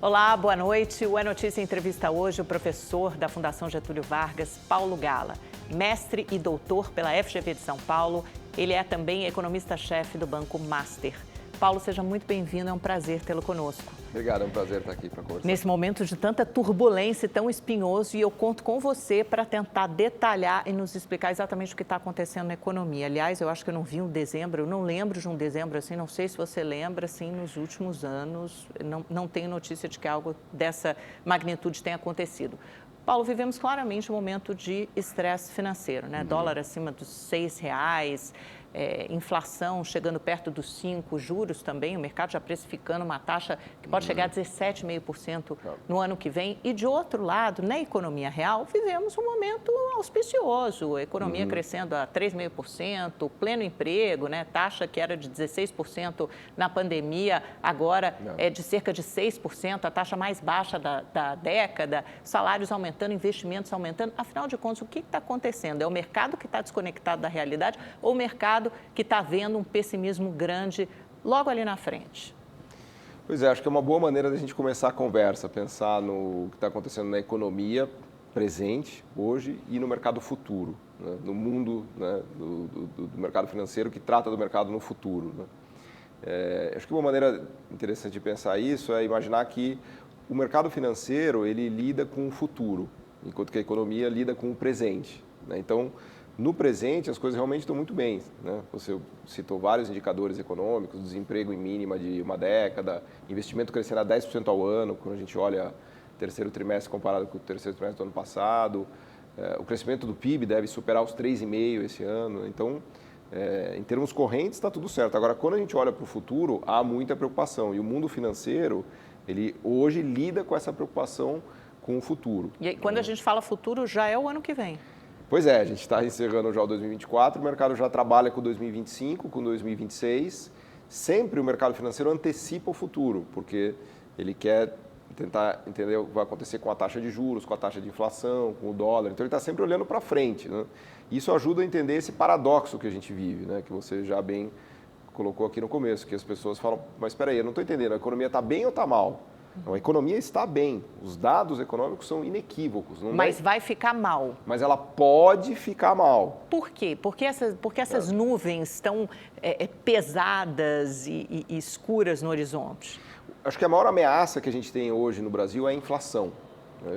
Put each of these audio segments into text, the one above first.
Olá, boa noite. O É Notícia entrevista hoje o professor da Fundação Getúlio Vargas, Paulo Gala, mestre e doutor pela FGV de São Paulo. Ele é também economista-chefe do Banco Master. Paulo, seja muito bem-vindo, é um prazer tê-lo conosco. Obrigado, é um prazer estar aqui para conversar. Nesse momento de tanta turbulência e tão espinhoso, e eu conto com você para tentar detalhar e nos explicar exatamente o que está acontecendo na economia. Aliás, eu acho que eu não vi um dezembro, eu não lembro de um dezembro assim, não sei se você lembra, assim, nos últimos anos, não tenho notícia de que algo dessa magnitude tenha acontecido. Paulo, vivemos claramente um momento de estresse financeiro, né? Dólar acima dos R$6, inflação chegando perto dos 5, juros também, o mercado já precificando uma taxa que pode chegar a 17,5% no ano que vem. E, de outro lado, na economia real, vivemos um momento auspicioso, a economia crescendo a 3,5%, pleno emprego, né? Taxa que era de 16% na pandemia, agora é de cerca de 6%, a taxa mais baixa da década, salários aumentando, investimentos aumentando. Afinal de contas, o que está acontecendo? É o mercado que está desconectado da realidade ou o mercado que está vendo um pessimismo grande logo ali na frente? Pois é, acho que é uma boa maneira da gente começar a conversa, pensar no que está acontecendo na economia presente, hoje, e no mercado futuro, né? No mundo, né? do mercado financeiro que trata do mercado no futuro, né? Acho que uma maneira interessante de pensar isso é imaginar que o mercado financeiro ele lida com o futuro, enquanto que a economia lida com o presente, né? Então, no presente, as coisas realmente estão muito bem, né? Você citou vários indicadores econômicos, desemprego em mínima de uma década, investimento crescendo a 10% ao ano, quando a gente olha o terceiro trimestre comparado com o terceiro trimestre do ano passado. O crescimento do PIB deve superar os 3,5% esse ano. Então, em termos correntes, está tudo certo. Agora, quando a gente olha para o futuro, há muita preocupação. E o mundo financeiro, ele hoje lida com essa preocupação com o futuro. E aí, quando a gente fala futuro, já é o ano que vem. Pois é, a gente está encerrando já o 2024, o mercado já trabalha com 2025, com 2026. Sempre o mercado financeiro antecipa o futuro, porque ele quer tentar entender o que vai acontecer com a taxa de juros, com a taxa de inflação, com o dólar. Então ele está sempre olhando para frente, né? Isso ajuda a entender esse paradoxo que a gente vive, né? Que você já bem colocou aqui no começo, que as pessoas falam, mas espera aí, eu não estou entendendo, a economia está bem ou está mal? Não, a economia está bem, os dados econômicos são inequívocos. Mas vai ficar mal. Mas ela pode ficar mal. Por quê? Porque essas nuvens estão pesadas e escuras no horizonte? Acho que a maior ameaça que a gente tem hoje no Brasil é a inflação.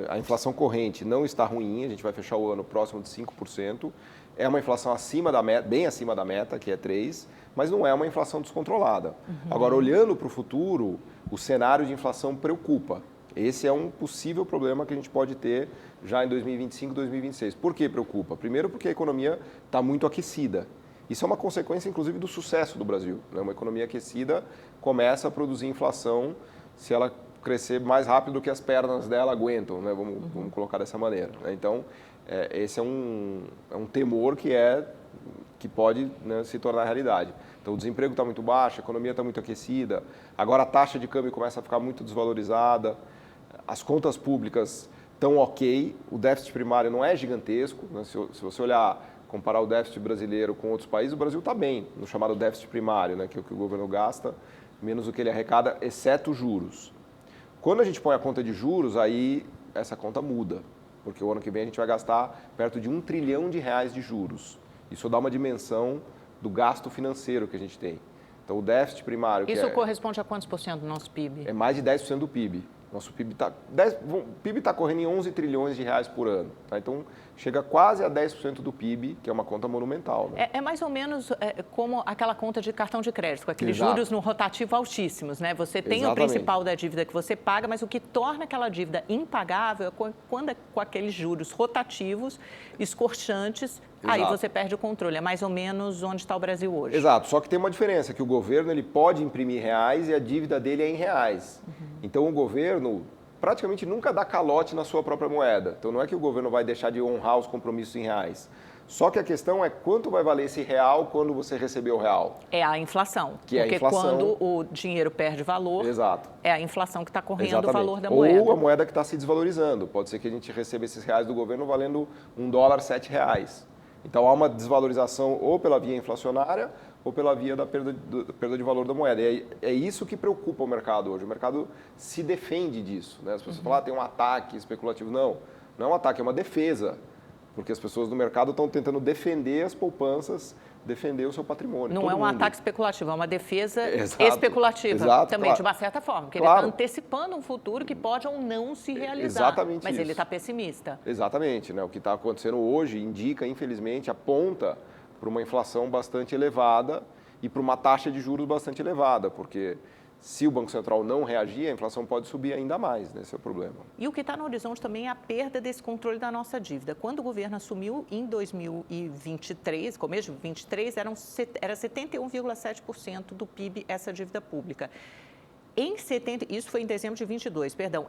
A inflação corrente não está ruim, a gente vai fechar o ano próximo de 5%. É uma inflação acima da meta, bem acima da meta, que é 3%, mas não é uma inflação descontrolada. Agora, olhando para o futuro, o cenário de inflação preocupa. Esse é um possível problema que a gente pode ter já em 2025, 2026. Por que preocupa? Primeiro, porque a economia está muito aquecida. Isso é uma consequência, inclusive, do sucesso do Brasil, né? Uma economia aquecida começa a produzir inflação se ela crescer mais rápido do que as pernas dela aguentam, né? Vamos colocar dessa maneira, né? Então, esse é um temor que pode, né, se tornar realidade. Então, o desemprego está muito baixo, a economia está muito aquecida, agora a taxa de câmbio começa a ficar muito desvalorizada, as contas públicas estão ok, o déficit primário não é gigantesco, né? Se você olhar, comparar o déficit brasileiro com outros países, o Brasil está bem no chamado déficit primário, né, que é o que o governo gasta, menos do que ele arrecada, exceto juros. Quando a gente põe a conta de juros, aí essa conta muda, porque o ano que vem a gente vai gastar perto de R$1 trilhão de juros. Isso dá uma dimensão do gasto financeiro que a gente tem. Então, o déficit primário... Isso corresponde a quantos por cento do nosso PIB? É mais de 10% do PIB. Nosso PIB está correndo em 11 trilhões de reais por ano. Tá? Então, chega quase a 10% do PIB, que é uma conta monumental. Né? É mais ou menos como aquela conta de cartão de crédito, com aqueles Exato. juros no rotativo altíssimos, né? Você tem Exatamente. o principal da dívida que você paga, mas o que torna aquela dívida impagável é quando é com aqueles juros rotativos, escorchantes, aí você perde o controle. É mais ou menos onde está o Brasil hoje. Exato, só que tem uma diferença, que o governo ele pode imprimir reais e a dívida dele é em reais. Então, o governo praticamente nunca dá calote na sua própria moeda. Então, não é que o governo vai deixar de honrar os compromissos em reais. Só que a questão é quanto vai valer esse real quando você receber o real. É a inflação. Que é a inflação. Quando o dinheiro perde valor, Exato. É a inflação que está correndo Exatamente. o valor da moeda. Ou a moeda que está se desvalorizando. Pode ser que a gente receba esses reais do governo valendo $1 7 reais. Então, há uma desvalorização ou pela via inflacionária ou pela via da perda de valor da moeda. E é isso que preocupa o mercado hoje. O mercado se defende disso, né? As pessoas falam, tem um ataque especulativo. Não, não é um ataque, é uma defesa. Porque as pessoas do mercado estão tentando defender as poupanças, defender o seu patrimônio. Não é um ataque especulativo, é uma defesa especulativa também, claro. de uma certa forma. Porque Claro. ele está antecipando um futuro que pode ou não se realizar. Exatamente mas isso. ele está pessimista. Exatamente. Né? O que está acontecendo hoje indica, infelizmente, aponta para uma inflação bastante elevada e para uma taxa de juros bastante elevada, porque se o Banco Central não reagir, a inflação pode subir ainda mais, né? Esse é o problema. E o que está no horizonte também é a perda desse controle da nossa dívida. Quando o governo assumiu em 2023, começo de 2023, era 71,7% do PIB essa dívida pública. Isso foi em dezembro de 22, perdão.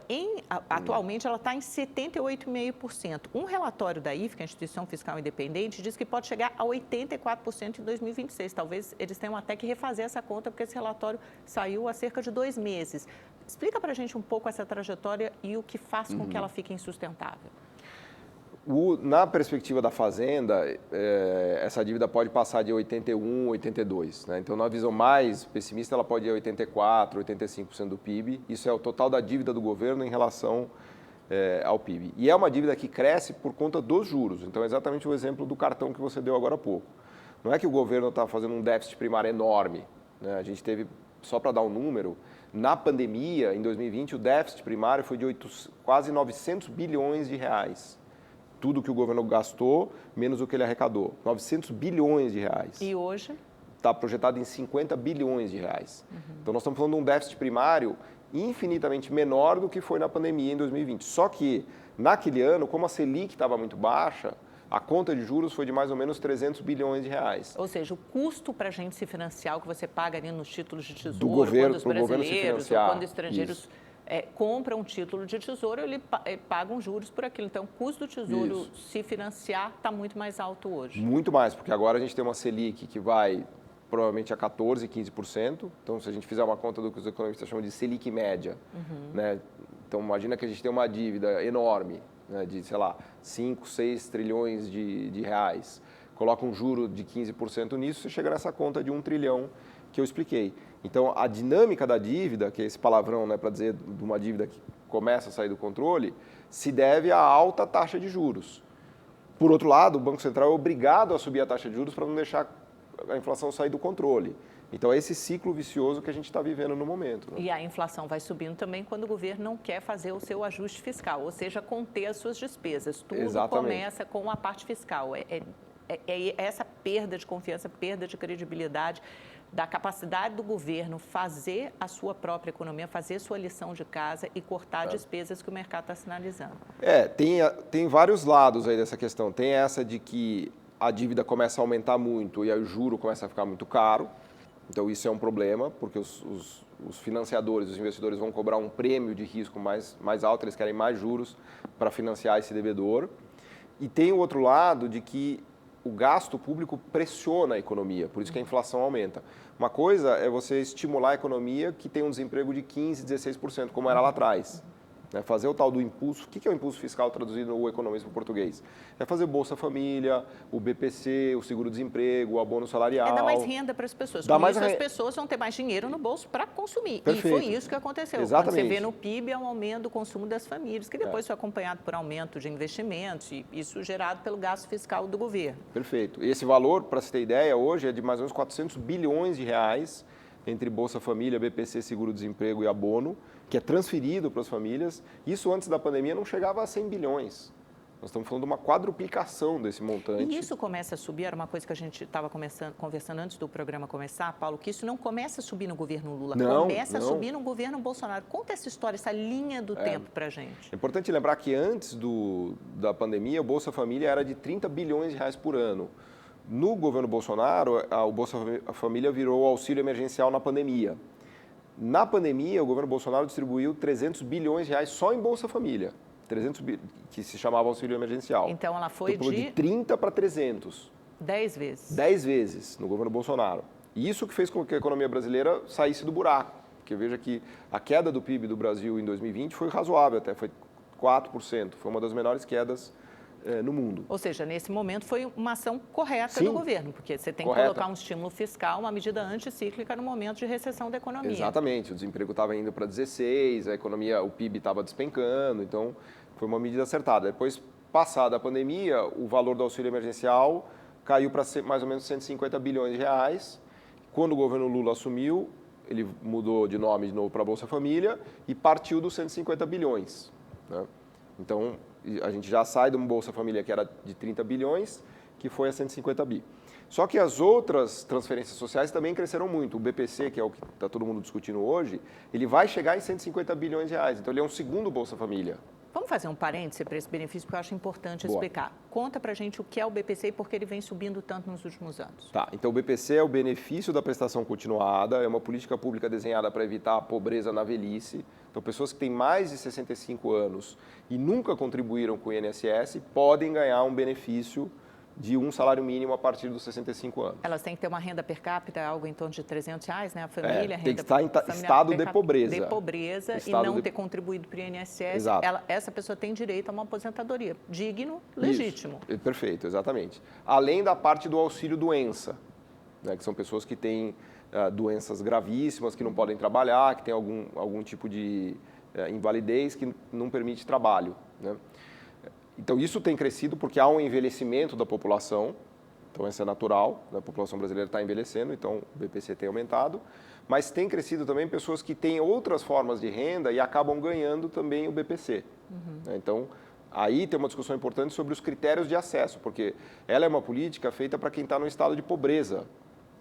Atualmente ela está em 78,5%. Um relatório da IFC, a Instituição Fiscal Independente, diz que pode chegar a 84% em 2026. Talvez eles tenham até que refazer essa conta, porque esse relatório saiu há cerca de 2 meses. Explica para a gente um pouco essa trajetória e o que faz com que ela fique insustentável. Na perspectiva da Fazenda, essa dívida pode passar de 81, 82. Né? Então, na visão mais pessimista, ela pode ir a 84, 85% do PIB. Isso é o total da dívida do governo em relação ao PIB. E é uma dívida que cresce por conta dos juros. Então, é exatamente o exemplo do cartão que você deu agora há pouco. Não é que o governo está fazendo um déficit primário enorme. Né? A gente teve, só para dar um número, na pandemia, em 2020, o déficit primário foi de quase 900 bilhões de reais. Tudo que o governo gastou, menos o que ele arrecadou. 900 bilhões de reais. E hoje? Está projetado em 50 bilhões de reais. Então, nós estamos falando de um déficit primário infinitamente menor do que foi na pandemia em 2020. Só que, naquele ano, como a Selic estava muito baixa, a conta de juros foi de mais ou menos 300 bilhões de reais. Ou seja, o custo para a gente se financiar, o que você paga ali nos títulos de tesouro, do governo, quando os brasileiros ou quando Isso. estrangeiros compram um título de tesouro, ele paga juros por aquilo. Então, o custo do tesouro se financiar está muito mais alto hoje. Muito mais, porque agora a gente tem uma Selic que vai provavelmente a 14%, 15%. Então, se a gente fizer uma conta do que os economistas chamam de Selic média, né? Então, imagina que a gente tem uma dívida enorme, né, de, sei lá, 5, 6 trilhões de reais. Coloca um juro de 15% nisso, você chega nessa conta de 1 trilhão que eu expliquei. Então, a dinâmica da dívida, que é esse palavrão, né, para dizer de uma dívida que começa a sair do controle, se deve à alta taxa de juros. Por outro lado, o Banco Central é obrigado a subir a taxa de juros para não deixar a inflação sair do controle. Então, é esse ciclo vicioso que a gente está vivendo no momento. Né? E a inflação vai subindo também quando o governo não quer fazer o seu ajuste fiscal, ou seja, conter as suas despesas. Tudo começa com a parte fiscal. É essa perda de confiança, perda de credibilidade da capacidade do governo fazer a sua própria economia, fazer sua lição de casa e cortar despesas que o mercado está sinalizando. Tem vários lados aí dessa questão. Tem essa de que a dívida começa a aumentar muito e aí o juro começa a ficar muito caro. Então, isso é um problema, porque os financiadores, os investidores vão cobrar um prêmio de risco mais alto, eles querem mais juros para financiar esse devedor. E tem o outro lado de que o gasto público pressiona a economia, por isso que a inflação aumenta. Uma coisa é você estimular a economia que tem um desemprego de 15%, 16%, como era lá atrás. Fazer o tal do impulso. O que é o impulso fiscal traduzido no economismo português? É fazer Bolsa Família, o BPC, o seguro-desemprego, o abono salarial. É dar mais renda para as pessoas. Com isso, as pessoas vão ter mais dinheiro no bolso para consumir. Perfeito. E foi isso que aconteceu. Exatamente. Quando você vê no PIB, é um aumento do consumo das famílias, que depois foi acompanhado por aumento de investimentos, e isso gerado pelo gasto fiscal do governo. Perfeito. E esse valor, para você ter ideia, hoje é de mais ou menos 400 bilhões de reais entre Bolsa Família, BPC, seguro-desemprego e abono, que é transferido para as famílias. Isso antes da pandemia não chegava a 100 bilhões. Nós estamos falando de uma quadruplicação desse montante. E isso começa a subir, era uma coisa que a gente estava conversando antes do programa começar, Paulo, que isso não começa a subir no governo Lula, começa a subir no governo Bolsonaro. Conta essa história, essa linha do tempo para a gente. É importante lembrar que antes da pandemia, o Bolsa Família era de 30 bilhões de reais por ano. No governo Bolsonaro, o Bolsa Família virou auxílio emergencial na pandemia. Na pandemia, o governo Bolsonaro distribuiu 300 bilhões de reais só em Bolsa Família, que se chamava auxílio emergencial. Então, ela foi de 30 para 300. 10 vezes. 10 vezes no governo Bolsonaro. E isso que fez com que a economia brasileira saísse do buraco. Porque veja que a queda do PIB do Brasil em 2020 foi razoável até, foi 4%. Foi uma das menores quedas no mundo. Ou seja, nesse momento foi uma ação correta Sim, do governo, porque você tem que correta. colocar um estímulo fiscal, uma medida anticíclica no momento de recessão da economia. Exatamente, o desemprego estava indo para 16, a economia, o PIB estava despencando, então foi uma medida acertada. Depois, passada a pandemia, o valor do auxílio emergencial caiu para mais ou menos 150 bilhões de reais. Quando o governo Lula assumiu, ele mudou de nome de novo para Bolsa Família e partiu dos 150 bilhões. Né? Então, a gente já sai de uma Bolsa Família que era de 30 bilhões, que foi a 150 bi. Só que as outras transferências sociais também cresceram muito. O BPC, que é o que está todo mundo discutindo hoje, ele vai chegar em 150 bilhões de reais. Então, ele é um segundo Bolsa Família. Vamos fazer um parêntese para esse benefício, porque eu acho importante Boa. explicar. Conta para a gente o que é o BPC e por que ele vem subindo tanto nos últimos anos. Tá, então o BPC é o benefício da prestação continuada, é uma política pública desenhada para evitar a pobreza na velhice. Então, pessoas que têm mais de 65 anos e nunca contribuíram com o INSS podem ganhar um benefício de um salário mínimo a partir dos 65 anos. Elas têm que ter uma renda per capita, algo em torno de R$300, né? A família, tem que estar em estado de pobreza. De pobreza e não ter contribuído para o INSS. Exato. Essa pessoa tem direito a uma aposentadoria. Digno, legítimo. Isso. Perfeito, exatamente. Além da parte do auxílio doença, né, que são pessoas que têm doenças gravíssimas, que não podem trabalhar, que têm algum tipo de invalidez que não permite trabalho, né? Então, isso tem crescido porque há um envelhecimento da população, então isso é natural, né? A população brasileira está envelhecendo, então o BPC tem aumentado, mas tem crescido também pessoas que têm outras formas de renda e acabam ganhando também o BPC. Né? Então, aí tem uma discussão importante sobre os critérios de acesso, porque ela é uma política feita para quem está no estado de pobreza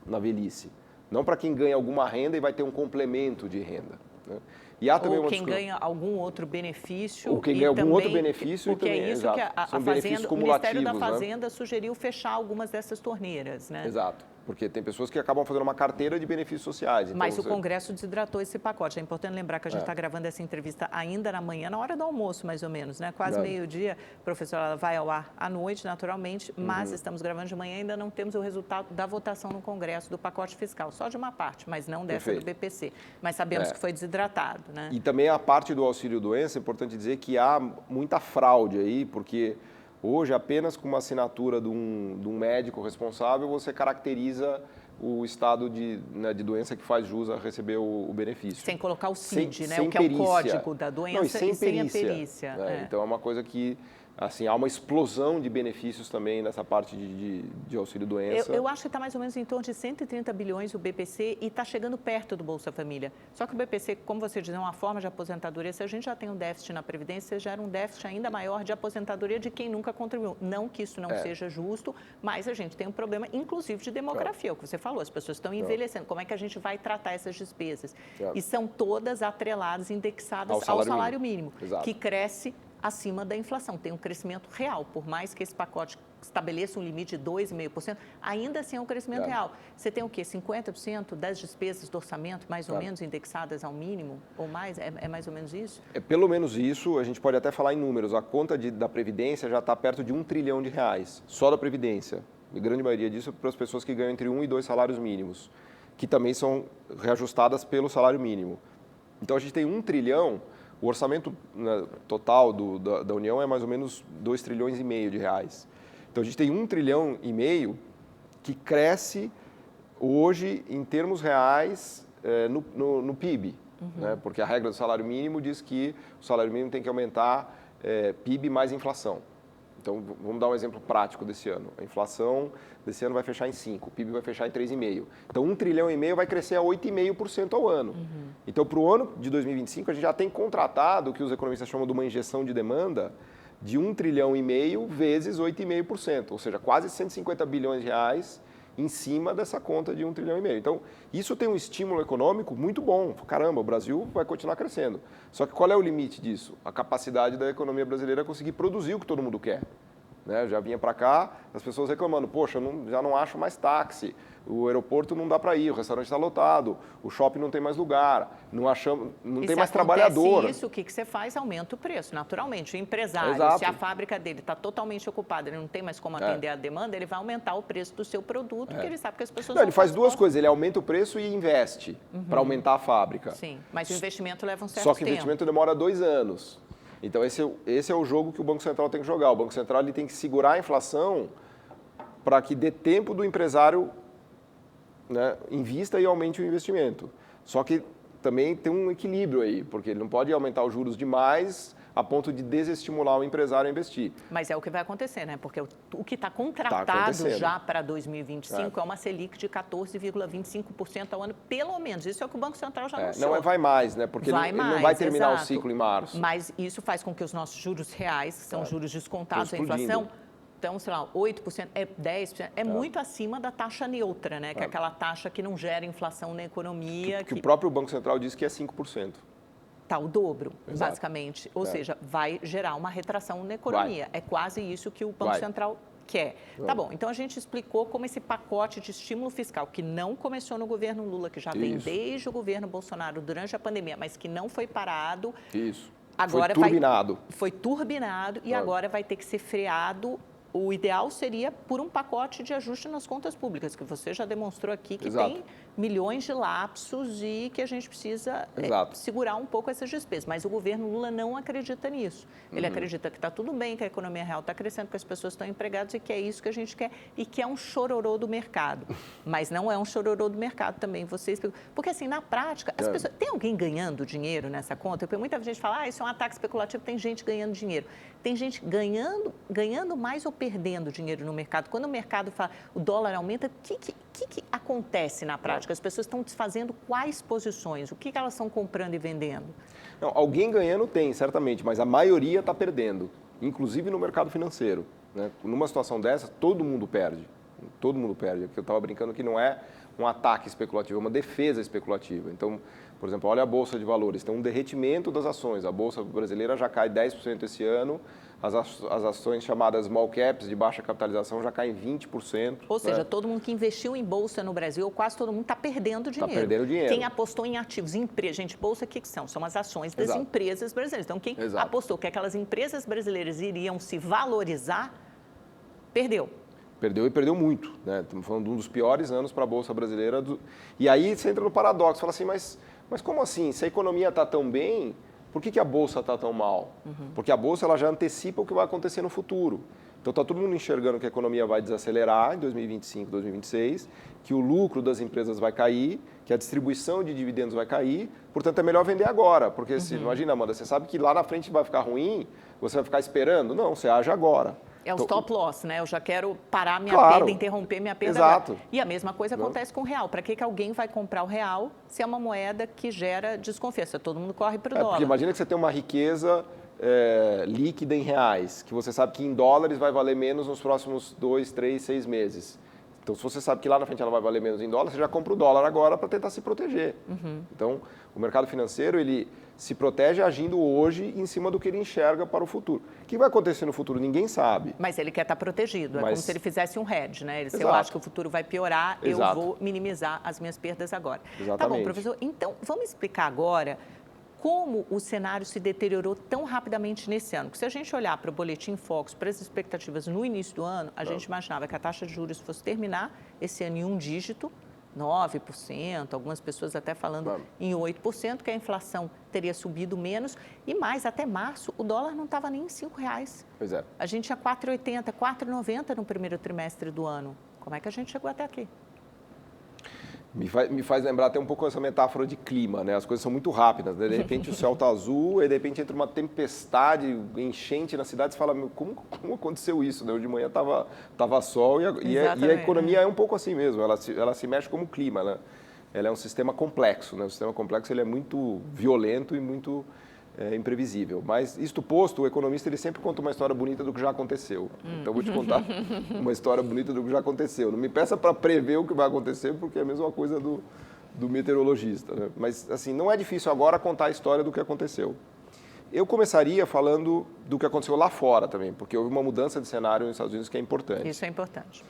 na velhice, não para quem ganha alguma renda e vai ter um complemento de renda. Né? E há também ou quem ganha algum outro benefício. Ou quem ganha algum outro benefício. Porque também, é isso exato. que o Ministério da Fazenda sugeriu fechar algumas dessas torneiras, né? Exato, porque tem pessoas que acabam fazendo uma carteira de benefícios sociais. Então mas o Congresso desidratou esse pacote. É importante lembrar que a gente está gravando essa entrevista ainda na manhã, na hora do almoço, mais ou menos, né? Quase meio-dia. Professora, ela vai ao ar à noite, naturalmente, mas estamos gravando de manhã e ainda não temos o resultado da votação no Congresso do pacote fiscal. Só de uma parte, mas não dessa do BPC. Mas sabemos que foi desidratado, né? E também a parte do auxílio-doença, é importante dizer que há muita fraude aí, porque hoje apenas com uma assinatura de um médico responsável você caracteriza o estado de doença que faz jus a receber o benefício. Sem colocar o CID, né? Sem o que perícia. É o código da doença e sem a perícia. Então é uma coisa que, assim, há uma explosão de benefícios também nessa parte de auxílio-doença. Eu acho que está mais ou menos em torno de 130 bilhões o BPC e está chegando perto do Bolsa Família. Só que o BPC, como você diz, é uma forma de aposentadoria. Se a gente já tem um déficit na Previdência, gera um déficit ainda maior de aposentadoria de quem nunca contribuiu. Não que isso não seja justo, mas a gente tem um problema, inclusive, de demografia, o que você falou. As pessoas estão envelhecendo. Como é que a gente vai tratar essas despesas? E são todas atreladas, indexadas ao salário mínimo. Que cresce acima da inflação, tem um crescimento real, por mais que esse pacote estabeleça um limite de 2,5%, ainda assim é um crescimento real. Você tem o quê? 50% das despesas do orçamento, mais ou menos, indexadas ao mínimo, ou mais? É mais ou menos isso? É pelo menos isso, a gente pode até falar em números. A conta da Previdência já está perto de R$1 trilhão, só da Previdência. A grande maioria disso é para as pessoas que ganham entre 1 e 2 salários mínimos, que também são reajustadas pelo salário mínimo. Então, a gente tem 1 trilhão. O orçamento total da União é mais ou menos 2,5 trilhões de reais. Então, a gente tem 1,5 trilhão que cresce hoje em termos reais no PIB. Né? Porque a regra do salário mínimo diz que o salário mínimo tem que aumentar PIB mais inflação. Então, vamos dar um exemplo prático desse ano. A inflação desse ano vai fechar em 5%, o PIB vai fechar em 3,5%. Então, 1,5 trilhão vai crescer a 8,5% ao ano. Então, para o ano de 2025, a gente já tem contratado o que os economistas chamam de uma injeção de demanda de 1,5 trilhão vezes 8,5%, ou seja, quase 150 bilhões de reais em cima dessa conta de 1,5 trilhão. Então, isso tem um estímulo econômico muito bom. Caramba, o Brasil vai continuar crescendo. Só que qual é o limite disso? A capacidade da economia brasileira conseguir produzir o que todo mundo quer. Né? Já vinha para cá, as pessoas reclamando, poxa, já não acho mais táxi, o aeroporto não dá para ir, o restaurante está lotado, o shopping não tem mais lugar, não tem mais trabalhador. Isso, o que você faz? Aumenta o preço, naturalmente. O empresário, se a fábrica dele está totalmente ocupada, ele não tem mais como atender a demanda, ele vai aumentar o preço do seu produto, porque ele sabe que as pessoas ele faz duas coisas, ele aumenta o preço e investe para aumentar a fábrica. Sim, mas o investimento leva um certo tempo. Só que o tempo. investimento demora 2 anos. Então, esse é o jogo que o Banco Central tem que jogar. O Banco Central ele tem que segurar a inflação para que dê tempo do empresário, né, invista e aumente o investimento. Só que também tem um equilíbrio aí, porque ele não pode aumentar os juros demais a ponto de desestimular o empresário a investir. Mas é o que vai acontecer, né? Porque o que está contratado já para 2025 é uma Selic de 14,25% ao ano, pelo menos. Isso é o que o Banco Central já anunciou. Não vai mais, né? Porque ele não vai terminar o ciclo em março. Mas isso faz com que os nossos juros reais, que são juros descontados da inflação, então, sei lá, 8%, 10%, é muito acima da taxa neutra, né? Que é aquela taxa que não gera inflação na economia. Que o próprio Banco Central diz que é 5%. Tá, o dobro, basicamente. Ou seja, vai gerar uma retração na economia. É quase isso que o Banco Central quer. Tá bom, então a gente explicou como esse pacote de estímulo fiscal, que não começou no governo Lula, que já vem desde o governo Bolsonaro durante a pandemia, mas que não foi parado. Agora foi turbinado e agora vai ter que ser freado. O ideal seria por um pacote de ajuste nas contas públicas, que você já demonstrou aqui que tem milhões de lapsos e que a gente precisa segurar um pouco essas despesas. Mas o governo Lula não acredita nisso. Ele acredita que está tudo bem, que a economia real está crescendo, que as pessoas estão empregadas e que é isso que a gente quer e que é um chororô do mercado. Mas não é um chororô do mercado também, vocês. Porque assim, na prática, as pessoas... Tem alguém ganhando dinheiro nessa conta? Porque muita gente fala, isso é um ataque especulativo, tem gente ganhando dinheiro. Tem gente ganhando mais ou perdendo dinheiro no mercado. Quando o mercado fala, o dólar aumenta, o que acontece na prática? As pessoas estão desfazendo quais posições? O que elas estão comprando e vendendo? Não, alguém ganhando tem, certamente, mas a maioria está perdendo, inclusive no mercado financeiro, né? Numa situação dessa, todo mundo perde. Todo mundo perde. Porque eu estava brincando que não é um ataque especulativo, é uma defesa especulativa. Então, por exemplo, olha a Bolsa de Valores, tem um derretimento das ações. A Bolsa brasileira já cai 10% esse ano, as ações chamadas small caps, de baixa capitalização, já caem 20%. Ou seja, todo mundo que investiu em Bolsa no Brasil, ou quase todo mundo, está perdendo dinheiro. Está perdendo dinheiro. Quem apostou em ativos, gente, Bolsa, o que são? São as ações das empresas brasileiras. Então, quem apostou que aquelas empresas brasileiras iriam se valorizar, perdeu. Perdeu e perdeu muito, né? Estamos falando de um dos piores anos para a Bolsa brasileira. E aí você entra no paradoxo, fala assim, mas como assim? Se a economia está tão bem, por que a Bolsa está tão mal? Porque a Bolsa ela já antecipa o que vai acontecer no futuro. Então está todo mundo enxergando que a economia vai desacelerar em 2025, 2026, que o lucro das empresas vai cair, que a distribuição de dividendos vai cair, portanto é melhor vender agora. Porque imagina, Amanda, você sabe que lá na frente vai ficar ruim, você vai ficar esperando? Não, você age agora. É o stop loss, né? Eu já quero parar minha perda, interromper minha perda. Exato. Agora. E a mesma coisa acontece com o real. Para que alguém vai comprar o real se é uma moeda que gera desconfiança? Todo mundo corre para o dólar. Porque imagina que você tem uma riqueza líquida em reais, que você sabe que em dólares vai valer menos nos próximos 2, 3, 6 meses. Então, se você sabe que lá na frente ela vai valer menos em dólar, você já compra o dólar agora para tentar se proteger. Então, o mercado financeiro, ele se protege agindo hoje em cima do que ele enxerga para o futuro. O que vai acontecer no futuro, ninguém sabe. Mas ele quer estar protegido, é como se ele fizesse um hedge, né? Se eu acho que o futuro vai piorar, eu vou minimizar as minhas perdas agora. Exatamente. Tá bom, professor. Então, vamos explicar agora como o cenário se deteriorou tão rapidamente nesse ano. Porque se a gente olhar para o Boletim Focus, para as expectativas no início do ano, a gente imaginava que a taxa de juros fosse terminar esse ano em um dígito, 9%, algumas pessoas até falando em 8%, que a inflação teria subido menos. E mais, até março, o dólar não estava nem em R$5. Pois é. A gente tinha 4,80, 4,90 no primeiro trimestre do ano. Como é que a gente chegou até aqui? Me faz lembrar até um pouco essa metáfora de clima, né? As coisas são muito rápidas, né? De repente o céu está azul, e de repente entra uma tempestade, enchente na cidade, você fala, como aconteceu isso? Né? Hoje de manhã estava sol e a economia é um pouco assim mesmo, ela se mexe como o clima, né? Ela é um sistema complexo, né? O sistema complexo ele é muito violento e muito imprevisível. Mas, isto posto, o economista ele sempre conta uma história bonita do que já aconteceu. Então, eu vou te contar uma história bonita do que já aconteceu. Não me peça para prever o que vai acontecer, porque é a mesma coisa do meteorologista. Né? Mas, assim, não é difícil agora contar a história do que aconteceu. Eu começaria falando do que aconteceu lá fora também, porque houve uma mudança de cenário nos Estados Unidos que é importante. Isso é importante.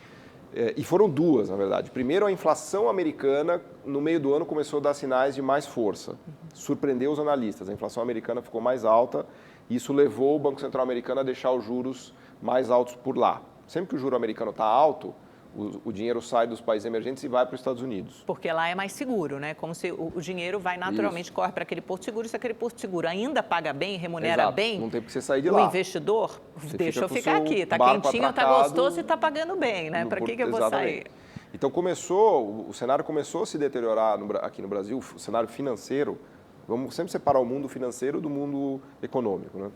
E foram duas, na verdade. Primeiro, a inflação americana, no meio do ano, começou a dar sinais de mais força. Surpreendeu os analistas. A inflação americana ficou mais alta e isso levou o Banco Central americano a deixar os juros mais altos por lá. Sempre que o juro americano está alto, O dinheiro sai dos países emergentes e vai para os Estados Unidos. Porque lá é mais seguro, né? Como se o dinheiro vai naturalmente, corre para aquele porto seguro. Se aquele porto seguro ainda paga bem, remunera bem, não tem porque você sair de o lá. investidor, deixa eu ficar aqui, está barco quentinho, está atracado, gostoso e está pagando bem, né? Para que eu vou sair? Então o cenário começou a se deteriorar aqui no Brasil, o cenário financeiro. Vamos sempre separar o mundo financeiro do mundo econômico, né?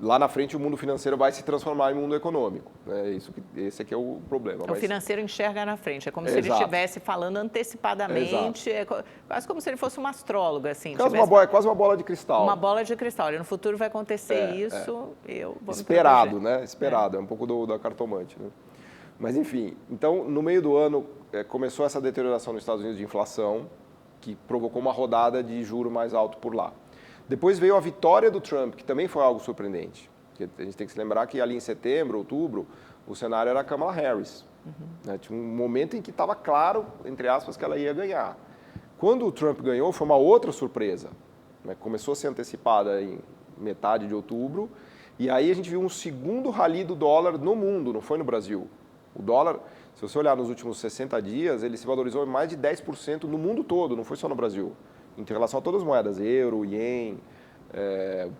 Lá na frente o mundo financeiro vai se transformar em mundo econômico. Né? Esse aqui é o problema. O financeiro enxerga na frente, é como se ele estivesse falando antecipadamente, é quase como se ele fosse um astrólogo. Assim, é quase uma bola de cristal. Uma bola de cristal. No futuro vai acontecer isso, eu vou Esperado, né? Esperado, é um pouco da cartomante. Né? Mas enfim, então no meio do ano começou essa deterioração nos Estados Unidos de inflação, que provocou uma rodada de juro mais alto por lá. Depois veio a vitória do Trump, que também foi algo surpreendente. Porque a gente tem que se lembrar que ali em setembro, outubro, o cenário era a Kamala Harris. Né? Tinha um momento em que estava claro, entre aspas, que ela ia ganhar. Quando o Trump ganhou, foi uma outra surpresa. Né? Começou a ser antecipada em metade de outubro, e aí a gente viu um segundo rally do dólar no mundo, não foi no Brasil. O dólar, se você olhar nos últimos 60 dias, ele se valorizou em mais de 10% no mundo todo, não foi só no Brasil. Em relação a todas as moedas, euro, ien,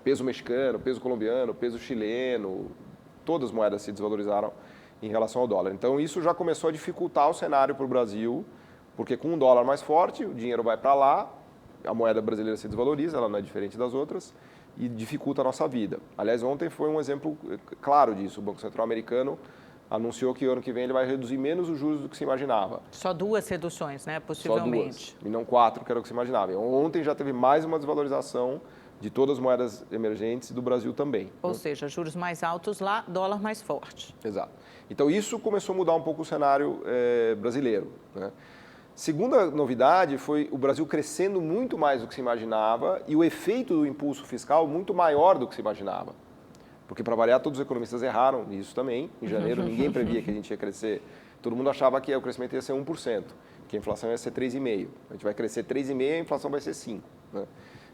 peso mexicano, peso colombiano, peso chileno, todas as moedas se desvalorizaram em relação ao dólar. Então isso já começou a dificultar o cenário para o Brasil, porque com um dólar mais forte, o dinheiro vai para lá, a moeda brasileira se desvaloriza, ela não é diferente das outras, e dificulta a nossa vida. Aliás, ontem foi um exemplo claro disso. O Banco Central americano anunciou que ano que vem ele vai reduzir menos os juros do que se imaginava. Só 2 reduções, né? Possivelmente. Só 2, e não 4, que era o que se imaginava. E ontem já teve mais uma desvalorização de todas as moedas emergentes e do Brasil também. Ou seja, juros mais altos lá, dólar mais forte. Exato. Então isso começou a mudar um pouco o cenário brasileiro. Né? Segunda novidade foi o Brasil crescendo muito mais do que se imaginava e o efeito do impulso fiscal muito maior do que se imaginava. Porque, para variar, todos os economistas erraram nisso também. Em janeiro, ninguém previa que a gente ia crescer. Todo mundo achava que o crescimento ia ser 1%, que a inflação ia ser 3,5%. A gente vai crescer 3,5% e a inflação vai ser 5%. Né?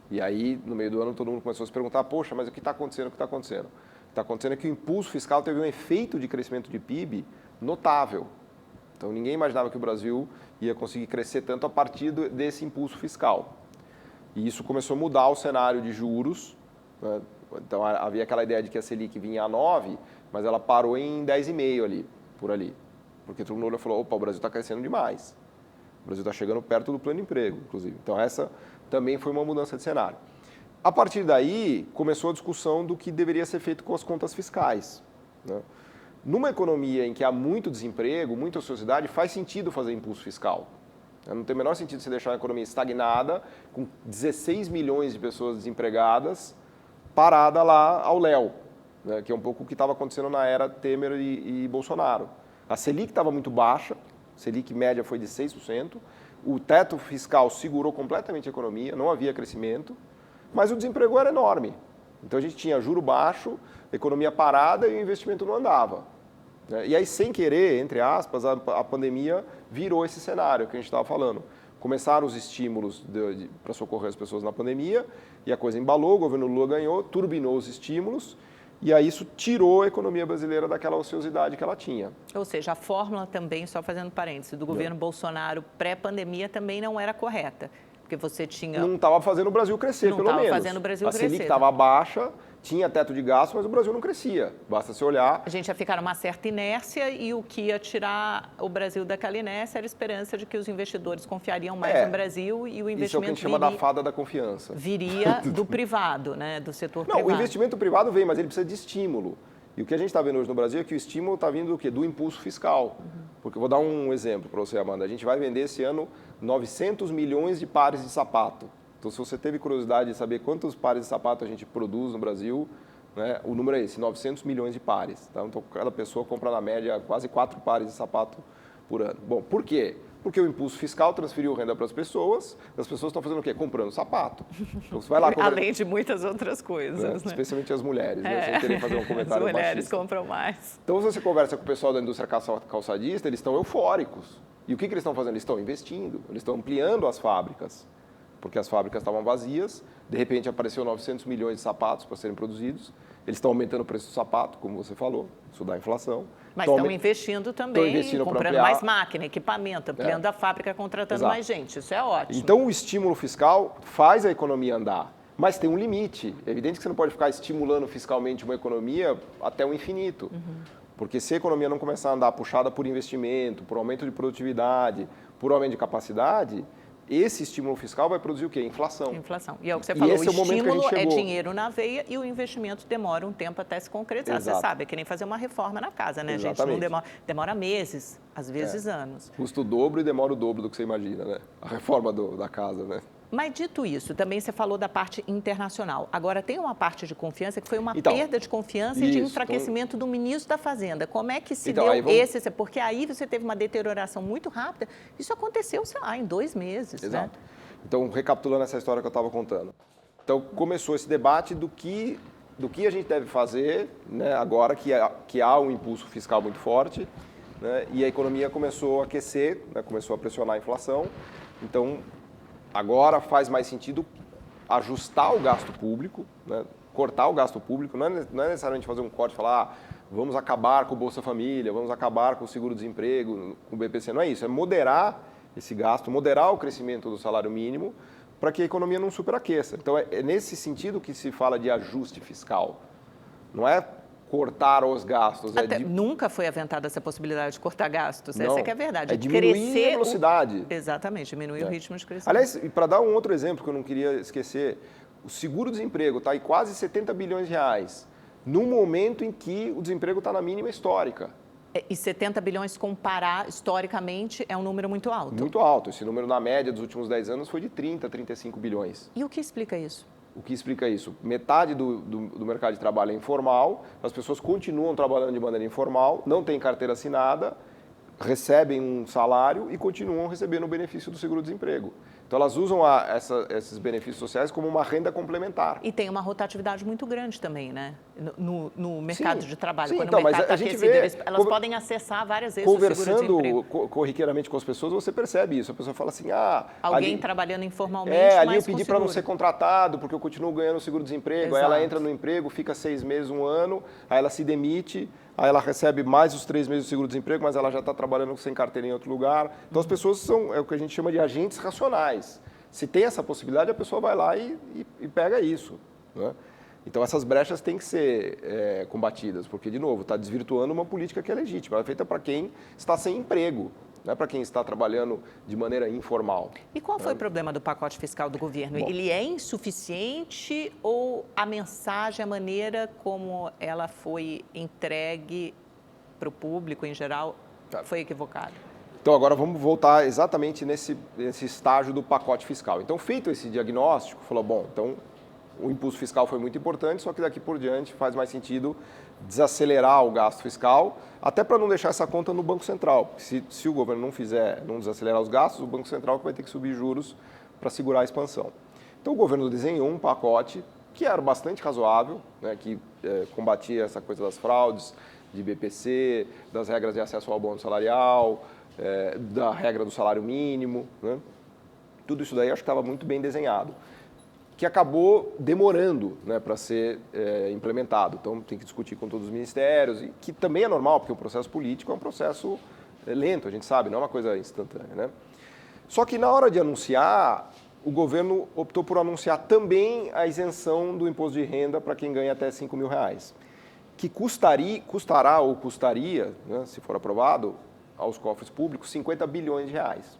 E aí, no meio do ano, todo mundo começou a se perguntar, poxa, mas o que está acontecendo? O que está acontecendo? O que está acontecendo é que o impulso fiscal teve um efeito de crescimento de PIB notável. Então, ninguém imaginava que o Brasil ia conseguir crescer tanto a partir desse impulso fiscal. E isso começou a mudar o cenário de juros, né? Então, havia aquela ideia de que a Selic vinha a 9, mas ela parou em 10,5 ali, por ali. Porque todo mundo olhou e falou, opa, o Brasil está crescendo demais. O Brasil está chegando perto do plano emprego, inclusive. Então, essa também foi uma mudança de cenário. A partir daí, começou a discussão do que deveria ser feito com as contas fiscais. Né? Numa economia em que há muito desemprego, muita ociosidade, faz sentido fazer impulso fiscal. Não tem o menor sentido você deixar a economia estagnada, com 16 milhões de pessoas desempregadas, parada lá ao léu, né, que é um pouco o que estava acontecendo na era Temer e Bolsonaro. A Selic estava muito baixa, a Selic média foi de 6%, o teto fiscal segurou completamente a economia, não havia crescimento, mas o desemprego era enorme. Então a gente tinha juro baixo, economia parada e o investimento não andava. Né? E aí, sem querer, entre aspas, a pandemia virou esse cenário que a gente estava falando. Começaram os estímulos para socorrer as pessoas na pandemia e a coisa embalou, o governo Lula ganhou, turbinou os estímulos e aí isso tirou a economia brasileira daquela ociosidade que ela tinha. Ou seja, a fórmula também, só fazendo parênteses, do governo Bolsonaro pré-pandemia também não era correta. Porque você tinha... Não estava fazendo o Brasil crescer, pelo menos. Não estava fazendo o Brasil crescer. A Selic estava baixa, tinha teto de gasto, mas o Brasil não crescia. Basta se olhar... A gente ia ficar numa certa inércia e o que ia tirar o Brasil daquela inércia era a esperança de que os investidores confiariam mais no Brasil e o investimento isso é o que a gente chama da fada da confiança. Viria do privado, né? Do setor privado. Não, o investimento privado vem, mas ele precisa de estímulo. E o que a gente está vendo hoje no Brasil é que o estímulo está vindo do quê? Do impulso fiscal. Porque eu vou dar um exemplo para você, Amanda. A gente vai vender esse ano 900 milhões de pares de sapato. Então, se você teve curiosidade de saber quantos pares de sapato a gente produz no Brasil, né, o número é esse, 900 milhões de pares. Tá? Então, cada pessoa compra, na média, quase 4 pares de sapato por ano. Bom, por quê? Porque o impulso fiscal transferiu renda para as pessoas estão fazendo o quê? Comprando sapato. Então, você vai lá, além de muitas outras coisas. Né? Especialmente as mulheres, né? Sem querer fazer um comentário As mulheres machista. Compram mais. Então, se você conversa com o pessoal da indústria calçadista, eles estão eufóricos. E o que eles estão fazendo? Eles estão investindo, eles estão ampliando as fábricas, porque as fábricas estavam vazias, de repente apareceu 900 milhões de sapatos para serem produzidos, Eles estão aumentando o preço do sapato, como você falou, isso dá inflação. Mas estão investindo também, comprando mais máquina, equipamento, ampliando a fábrica, contratando mais gente. Isso é ótimo. Então, o estímulo fiscal faz a economia andar, mas tem um limite. É evidente que você não pode ficar estimulando fiscalmente uma economia até o infinito. Porque se a economia não começar a andar puxada por investimento, por aumento de produtividade, por aumento de capacidade, esse estímulo fiscal vai produzir o quê? Inflação. Inflação. E é o que você falou, esse o estímulo é chegou. Dinheiro na veia e o investimento demora um tempo até se concretizar. Exato. Você sabe, é que nem fazer uma reforma na casa, né, gente? Não demora meses, às vezes anos. Custa o dobro e demora o dobro do que você imagina, né? A reforma da casa, né? Mas dito isso, também você falou da parte internacional. Agora, tem uma parte de confiança que foi uma perda de confiança e de enfraquecimento do ministro da Fazenda. Como é que se deu esse? Porque aí você teve uma deterioração muito rápida. Isso aconteceu, sei lá, em 2 meses. Exato. Né? Então, recapitulando essa história que eu estava contando. Então, começou esse debate do que a gente deve fazer, né, agora que há um impulso fiscal muito forte, né, e a economia começou a aquecer, né, começou a pressionar a inflação. Então, agora faz mais sentido ajustar o gasto público, né? Cortar o gasto público, não é necessariamente fazer um corte e falar vamos acabar com o Bolsa Família, vamos acabar com o seguro-desemprego, com o BPC, não é isso, é moderar esse gasto, moderar o crescimento do salário mínimo para que a economia não superaqueça. Então é nesse sentido que se fala de ajuste fiscal, não é cortar os gastos. Nunca foi aventada essa possibilidade de cortar gastos, não, essa que é a verdade. É diminuir a velocidade. Exatamente, diminuir o ritmo de crescimento. Aliás, e para dar um outro exemplo que eu não queria esquecer, o seguro-desemprego está em quase 70 bilhões de reais, num momento em que o desemprego está na mínima histórica. E 70 bilhões comparar historicamente é um número muito alto. Muito alto. Esse número, na média dos últimos 10 anos, foi de 30, 35 bilhões. E o que explica isso? O que explica isso? Metade do mercado de trabalho é informal, as pessoas continuam trabalhando de maneira informal, não têm carteira assinada, recebem um salário e continuam recebendo o benefício do seguro-desemprego. Então, elas usam esses benefícios sociais como uma renda complementar. E tem uma rotatividade muito grande também, né? No mercado de trabalho. Sim, quando então, o mercado mas a gente aquecido, elas podem acessar várias vezes o seguro-desemprego. Conversando corriqueiramente com as pessoas, você percebe isso. A pessoa fala assim, alguém trabalhando informalmente, ali eu pedi para não ser contratado, porque eu continuo ganhando o seguro-desemprego. Aí ela entra no emprego, fica 6 meses, 1 ano, aí ela se demite, aí ela recebe mais os 3 meses de seguro-desemprego, mas ela já está trabalhando sem carteira em outro lugar. Então, as pessoas são o que a gente chama de agentes racionais. Se tem essa possibilidade, a pessoa vai lá e pega isso. Né? Então, essas brechas têm que ser combatidas, porque, de novo, está desvirtuando uma política que é legítima. Ela é feita para quem está sem emprego, não é para quem está trabalhando de maneira informal. E qual foi o problema do pacote fiscal do governo? Ele é insuficiente ou a mensagem, a maneira como ela foi entregue para o público em geral, foi equivocada? Então, agora vamos voltar exatamente nesse estágio do pacote fiscal. Então, feito esse diagnóstico, falou, bom, então o impulso fiscal foi muito importante, só que daqui por diante faz mais sentido desacelerar o gasto fiscal, até para não deixar essa conta no Banco Central. Se o governo não desacelerar os gastos, o Banco Central vai ter que subir juros para segurar a expansão. Então, o governo desenhou um pacote que era bastante razoável, né, que combatia essa coisa das fraudes, de BPC, das regras de acesso ao bônus salarial, da regra do salário mínimo, né? Tudo isso daí acho que estava muito bem desenhado, que acabou demorando, né, para ser implementado. Então tem que discutir com todos os ministérios, e que também é normal, porque o processo político é um processo lento, a gente sabe, não é uma coisa instantânea, né? Só que na hora de anunciar, o governo optou por anunciar também a isenção do imposto de renda para quem ganha até R$5 mil, que custaria, né, se for aprovado, aos cofres públicos 50 bilhões de reais.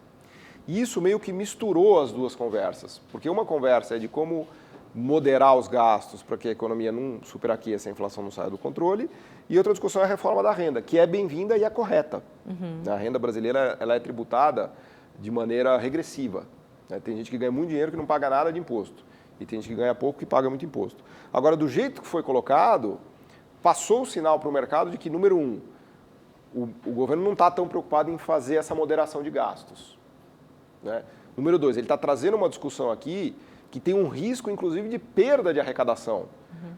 E isso meio que misturou as duas conversas, porque uma conversa é de como moderar os gastos para que a economia não superaqueça, a inflação não saia do controle, e outra discussão é a reforma da renda, que é bem-vinda e é correta. A renda brasileira ela é tributada de maneira regressiva. Né? Tem gente que ganha muito dinheiro que não paga nada de imposto, e tem gente que ganha pouco que paga muito imposto. Agora, do jeito que foi colocado, passou o sinal para o mercado de que, número 1, o governo não está tão preocupado em fazer essa moderação de gastos. Né? Número 2, ele está trazendo uma discussão aqui que tem um risco, inclusive, de perda de arrecadação.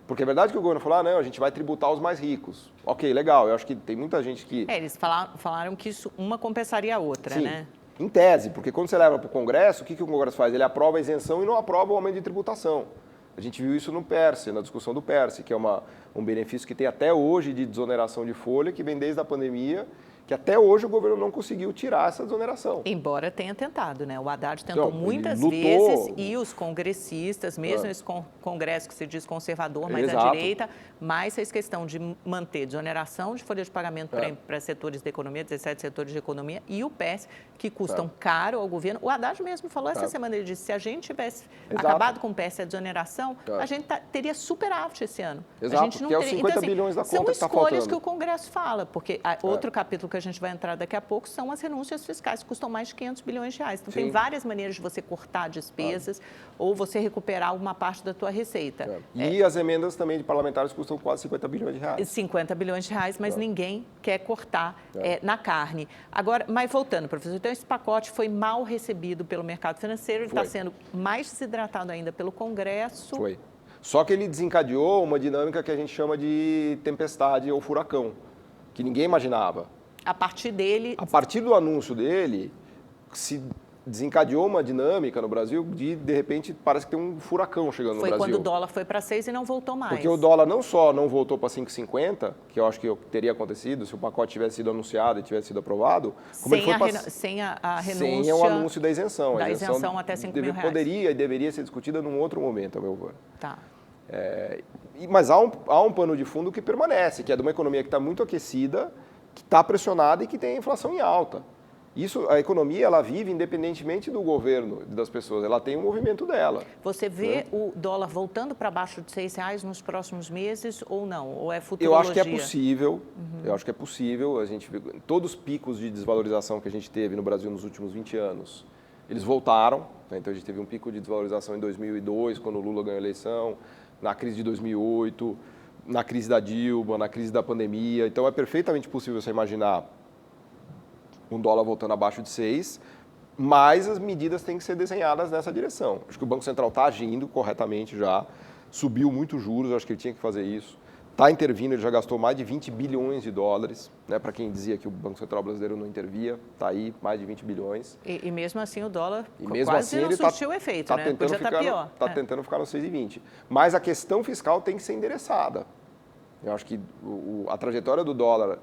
Porque é verdade que o governo falou, não, a gente vai tributar os mais ricos. Ok, legal, eu acho que tem muita gente que... Eles falaram que isso uma compensaria a outra, Sim, né? Em tese, porque quando você leva para o Congresso, o que o Congresso faz? Ele aprova a isenção e não aprova o aumento de tributação. A gente viu isso no PERSE, na discussão do PERSE, que é um benefício que tem até hoje de desoneração de folha, que vem desde a pandemia, que até hoje o governo não conseguiu tirar essa desoneração. Embora tenha tentado, né? O Haddad tentou Então, muitas lutou. vezes e os congressistas, mesmo esse congresso que se diz conservador, mas à direita, mais essa questão de manter desoneração de folha de pagamento para setores da economia, 17 setores de economia, e o PES, que custam caro ao governo. O Haddad mesmo falou essa semana, ele disse, se a gente tivesse acabado com o PES e a desoneração, a gente teria superávit esse ano. Exato, a gente não que é os teria. 50 então, assim, bilhões da são conta que está escolhas faltando. que o Congresso fala, porque outro capítulo que a gente vai entrar daqui a pouco são as renúncias fiscais, que custam mais de 500 bilhões de reais. Então, tem várias maneiras de você cortar despesas ou você recuperar alguma parte da tua receita. E as emendas também de parlamentares custam quase 50 bilhões de reais. 50 bilhões de reais, mas ninguém quer cortar na carne. Agora, mas voltando, professor, então esse pacote foi mal recebido pelo mercado financeiro, ele está sendo mais desidratado ainda pelo Congresso. Foi. Só que ele desencadeou uma dinâmica que a gente chama de tempestade ou furacão, que ninguém imaginava. A partir dele... A partir do anúncio dele, se desencadeou uma dinâmica no Brasil de repente, parece que tem um furacão chegando no Brasil. Foi quando o dólar foi para 6 e não voltou mais. Porque o dólar não só não voltou para 5,50, que eu acho que teria acontecido se o pacote tivesse sido anunciado e tivesse sido aprovado, como ele foi sem a renúncia... Sem o anúncio da isenção. Da isenção até 5 mil reais. Poderia e deveria ser discutida num outro momento, a meu ver. Tá. Mas há um pano de fundo que permanece, que é de uma economia que está muito aquecida, que está pressionada e que tem a inflação em alta. Isso, a economia, ela vive independentemente do governo e das pessoas, ela tem um movimento dela. Você vê o dólar voltando para baixo de R$6 nos próximos meses ou não? Ou é Eu futurologia? acho que é possível, eu acho que é possível. A gente, todos os picos de desvalorização que a gente teve no Brasil nos últimos 20 anos, eles voltaram. Né? Então, a gente teve um pico de desvalorização em 2002, quando o Lula ganhou a eleição, na crise de 2008, na crise da Dilma, na crise da pandemia. Então, é perfeitamente possível você imaginar um dólar voltando abaixo de 6, mas as medidas têm que ser desenhadas nessa direção. Acho que o Banco Central está agindo corretamente já, subiu muito juros, acho que ele tinha que fazer isso. Está intervindo, ele já gastou mais de 20 bilhões de dólares, né? Para quem dizia que o Banco Central brasileiro não intervia, está aí mais de 20 bilhões. E mesmo assim o dólar mesmo quase assim, não surtiu o efeito, né? Podia estar pior. Está tentando ficar no 6,20. Mas a questão fiscal tem que ser endereçada. Eu acho que a trajetória do dólar,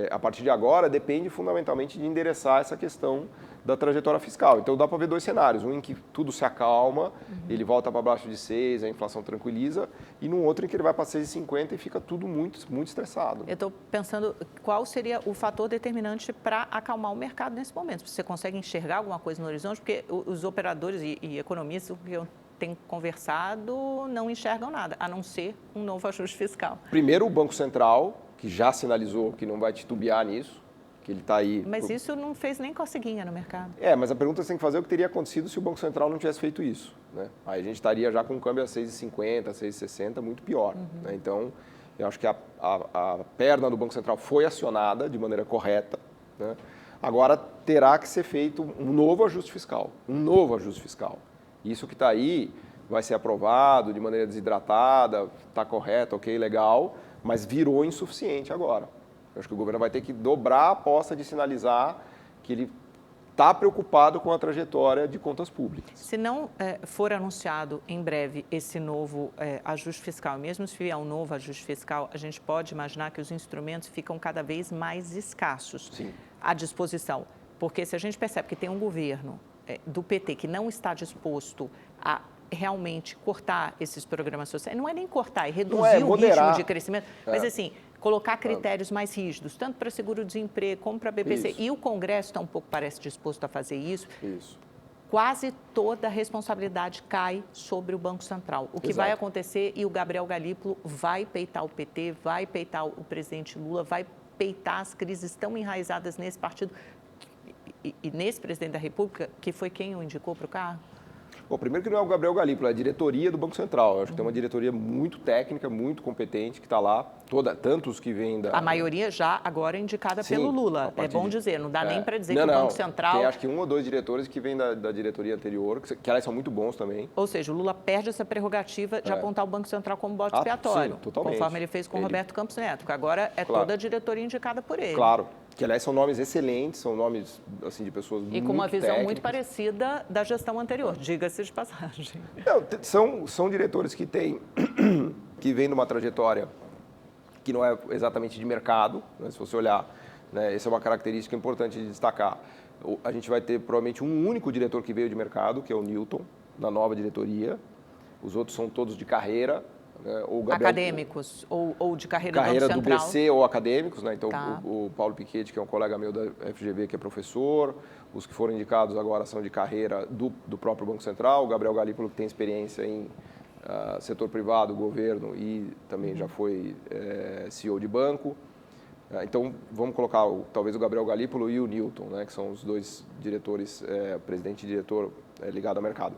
a partir de agora, depende fundamentalmente de endereçar essa questão da trajetória fiscal. Então, dá para ver dois cenários. Um em que tudo se acalma, ele volta para baixo de 6, a inflação tranquiliza, e num outro em que ele vai para 6,50 e fica tudo muito, muito estressado. Eu estou pensando qual seria o fator determinante para acalmar o mercado nesse momento. Você consegue enxergar alguma coisa no horizonte? Porque os operadores e economistas que eu tenho conversado não enxergam nada, a não ser um novo ajuste fiscal. Primeiro, o Banco Central, que já sinalizou que não vai titubear nisso, que ele está aí... Mas isso não fez nem coceguinha no mercado. Mas a pergunta que você tem que fazer é o que teria acontecido se o Banco Central não tivesse feito isso. Né? Aí a gente estaria já com um câmbio a 6,50, 6,60, muito pior. Né? Então, eu acho que a perna do Banco Central foi acionada de maneira correta. Né? Agora, terá que ser feito um novo ajuste fiscal. Isso que está aí vai ser aprovado de maneira desidratada, está correto, ok, legal, mas virou insuficiente agora. Eu acho que o governo vai ter que dobrar a aposta de sinalizar que ele está preocupado com a trajetória de contas públicas. Se não for anunciado em breve esse novo ajuste fiscal, mesmo se vier um novo ajuste fiscal, a gente pode imaginar que os instrumentos ficam cada vez mais escassos à disposição. Porque se a gente percebe que tem um governo do PT que não está disposto a realmente cortar esses programas sociais, não é nem cortar, é reduzir o ritmo de crescimento, mas assim, colocar critérios mais rígidos, tanto para seguro-desemprego como para BPC. Isso. E o Congresso tampouco parece disposto a fazer isso. Isso. Quase toda a responsabilidade cai sobre o Banco Central. O que vai acontecer, e o Gabriel Galípolo vai peitar o PT, vai peitar o presidente Lula, vai peitar as crises tão enraizadas nesse partido e nesse presidente da República, que foi quem o indicou para o cargo? Bom, primeiro que não é o Gabriel Galípolo, é a diretoria do Banco Central. Eu acho que tem uma diretoria muito técnica, muito competente, que está lá, tantos que vêm da... A maioria já agora indicada pelo Lula, é bom dizer, não dá nem para dizer que o Banco Central... Tem acho que 1 ou 2 diretores que vêm da diretoria anterior, que elas são muito bons também. Ou seja, o Lula perde essa prerrogativa de apontar o Banco Central como bode expiatório, sim, totalmente. conforme ele fez com o Roberto Campos Neto, que agora é toda a diretoria indicada por ele. Claro. que aliás são nomes excelentes, são nomes assim, de pessoas muito técnicas. E com uma visão muito parecida da gestão anterior, diga-se de passagem. Não, são diretores que têm, que vêm de uma trajetória que não é exatamente de mercado, né? Se você olhar, né, essa é uma característica importante de destacar. A gente vai ter provavelmente um único diretor que veio de mercado, que é o Newton, na nova diretoria. Os outros são todos de carreira. Né? Ou Gabriel, acadêmicos ou de carreira do BC ou acadêmicos. Né? Então, tá. o Paulo Piquet, que é um colega meu da FGV, que é professor. Os que foram indicados agora são de carreira do próprio Banco Central. O Gabriel Galípolo, que tem experiência em setor privado, governo e também já foi CEO de banco. Então, vamos colocar talvez o Gabriel Galípolo e o Newton, né, que são os dois diretores, presidente e diretor ligado ao mercado.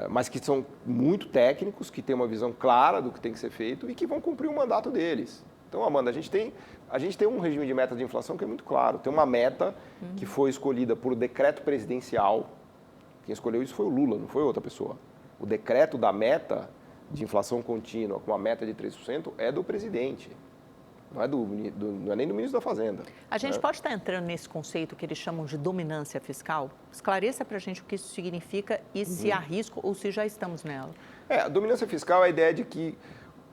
Mas que são muito técnicos, que têm uma visão clara do que tem que ser feito e que vão cumprir o mandato deles. Então, Amanda, a gente tem um regime de metas de inflação que é muito claro. Tem uma meta que foi escolhida por decreto presidencial. Quem escolheu isso foi o Lula, não foi outra pessoa. O decreto da meta de inflação contínua com uma meta de 3% é do presidente. Não é nem do ministro da Fazenda. A gente pode estar entrando nesse conceito que eles chamam de dominância fiscal? Esclareça para a gente o que isso significa e se há risco ou se já estamos nela. A dominância fiscal é a ideia de que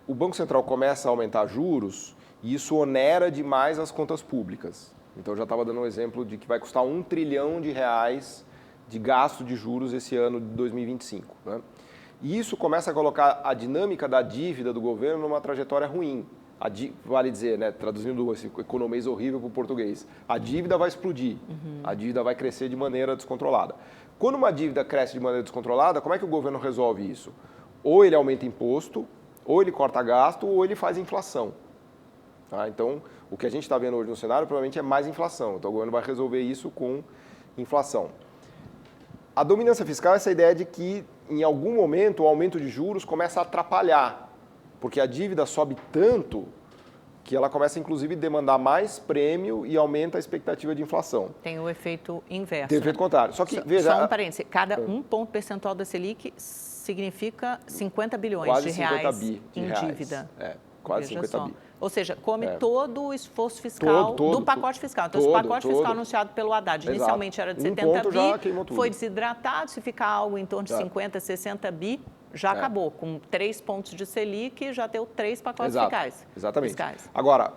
o Banco Central começa a aumentar juros e isso onera demais as contas públicas. Então, eu já estava dando um exemplo de que vai custar R$1 trilhão de gasto de juros esse ano de 2025. Né? E isso começa a colocar a dinâmica da dívida do governo numa trajetória ruim. Vale dizer, né, traduzindo esse economês horrível para o português, a dívida vai explodir, a dívida vai crescer de maneira descontrolada. Quando uma dívida cresce de maneira descontrolada, como é que o governo resolve isso? Ou ele aumenta imposto, ou ele corta gasto, ou ele faz inflação. Tá? Então, o que a gente está vendo hoje no cenário provavelmente é mais inflação. Então, o governo vai resolver isso com inflação. A dominância fiscal é essa ideia de que, em algum momento, o aumento de juros começa a atrapalhar. Porque a dívida sobe tanto que ela começa, inclusive, a demandar mais prêmio e aumenta a expectativa de inflação. Tem o efeito inverso. Tem o efeito contrário. Só que, veja... Só um parêntese. Cada um ponto percentual da Selic significa 50 bilhões de reais em dívida. Quase 50 bi. Ou seja, come todo o esforço fiscal do pacote fiscal. Então, o pacote fiscal anunciado pelo Haddad inicialmente era de 70 bi, foi desidratado. Se ficar algo em torno de 50, 60 bi, já acabou. Com 3 pontos de Selic, já deu 3 pacotes fiscais. Exatamente. Agora,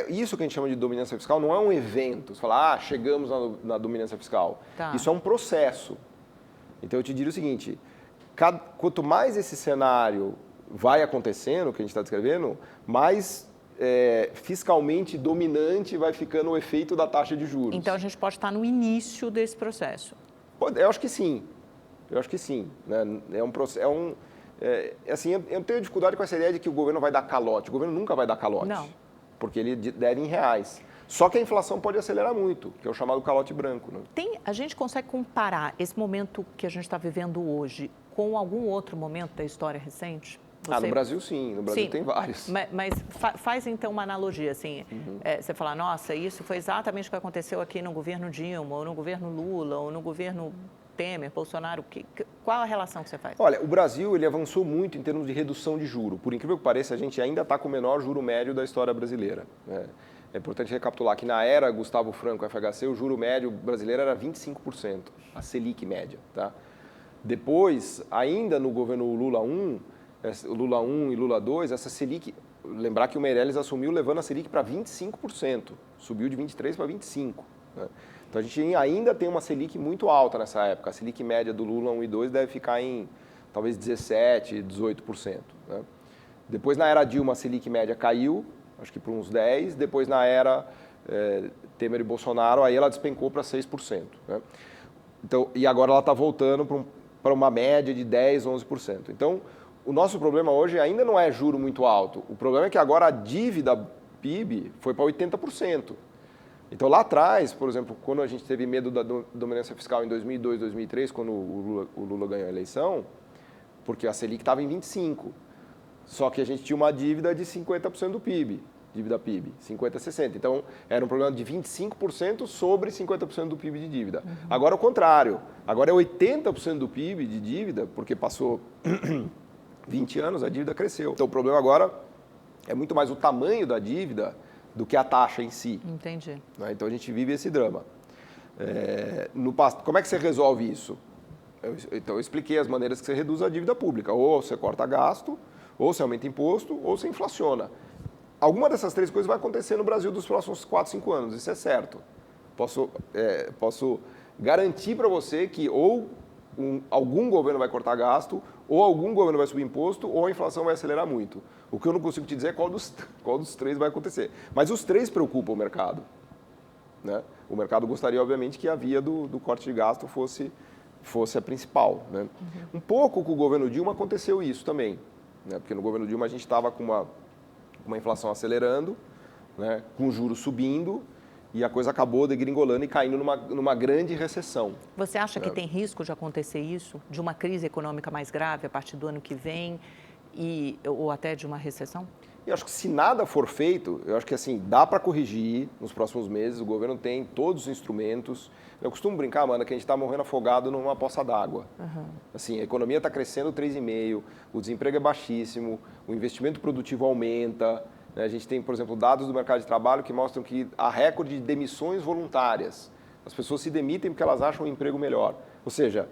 isso que a gente chama de dominância fiscal não é um evento. Você fala, chegamos na dominância fiscal. Tá. Isso é um processo. Então, eu te diria o seguinte, quanto mais esse cenário vai acontecendo, o que a gente está descrevendo, mais fiscalmente dominante vai ficando o efeito da taxa de juros. Então, a gente pode estar no início desse processo. Eu acho que sim. Né? Assim, eu tenho dificuldade com essa ideia de que o governo vai dar calote. O governo nunca vai dar calote. Não. Porque ele deve em reais. Só que a inflação pode acelerar muito, que é o chamado calote branco. Né? A gente consegue comparar esse momento que a gente está vivendo hoje com algum outro momento da história recente? No Brasil, sim. No Brasil tem vários. Mas faz, então, uma analogia. Assim, você fala, nossa, isso foi exatamente o que aconteceu aqui no governo Dilma, ou no governo Lula, ou no governo Temer, Bolsonaro. Qual a relação que você faz? Olha, o Brasil ele avançou muito em termos de redução de juro. Por incrível que pareça, a gente ainda está com o menor juro médio da história brasileira. Né? É importante recapitular que na era Gustavo Franco, FHC, o juro médio brasileiro era 25%, a Selic média. Tá? Depois, ainda no governo Lula 1 e Lula 2, essa Selic, lembrar que o Meirelles assumiu levando a Selic para 25%, subiu de 23% para 25%. Né? Então, a gente ainda tem uma Selic muito alta nessa época. A Selic média do Lula 1 e 2 deve ficar em talvez 17%, 18%. Né? Depois, na era Dilma, a Selic média caiu, acho que para uns 10%. Depois, na era Temer e Bolsonaro, aí ela despencou para 6%. Né? Então, e agora ela está voltando para uma média de 10%, 11%. Então, o nosso problema hoje ainda não é juro muito alto. O problema é que agora a dívida PIB foi para 80%. Então, lá atrás, por exemplo, quando a gente teve medo da dominância fiscal em 2002, 2003, quando o Lula ganhou a eleição, porque a Selic estava em 25%. Só que a gente tinha uma dívida de 50% do PIB, dívida PIB, 50%, 60%. Então, era um problema de 25% sobre 50% do PIB de dívida. Agora, o contrário. Agora é 80% do PIB de dívida, porque passou 20 anos, a dívida cresceu. Então, o problema agora é muito mais o tamanho da dívida do que a taxa em si. Entendi. Né? Então a gente vive esse drama. Como é que você resolve isso? Então eu expliquei as maneiras que você reduz a dívida pública. Ou você corta gasto, ou você aumenta imposto, ou você inflaciona. Alguma dessas três coisas vai acontecer no Brasil dos próximos 4, 5 anos, isso é certo. Posso garantir para você que algum governo vai cortar gasto, ou algum governo vai subir imposto, ou a inflação vai acelerar muito. O que eu não consigo te dizer é qual dos três vai acontecer. Mas os três preocupam o mercado. Né? O mercado gostaria, obviamente, que a via do corte de gasto fosse a principal. Né? Um pouco com o governo Dilma aconteceu isso também. Né? Porque no governo Dilma a gente estava com uma inflação acelerando, né? Com juros subindo, e a coisa acabou degringolando e caindo numa grande recessão. Você acha que tem risco de acontecer isso? De uma crise econômica mais grave a partir do ano que vem, ou até de uma recessão? Eu acho que se nada for feito, eu acho que assim, dá para corrigir nos próximos meses, o governo tem todos os instrumentos. Eu costumo brincar, Amanda, que a gente está morrendo afogado numa poça d'água. Uhum. Assim, a economia está crescendo 3,5%, o desemprego é baixíssimo, o investimento produtivo aumenta. Né? A gente tem, por exemplo, dados do mercado de trabalho que mostram que há recorde de demissões voluntárias. As pessoas se demitem porque elas acham um emprego melhor. Ou seja,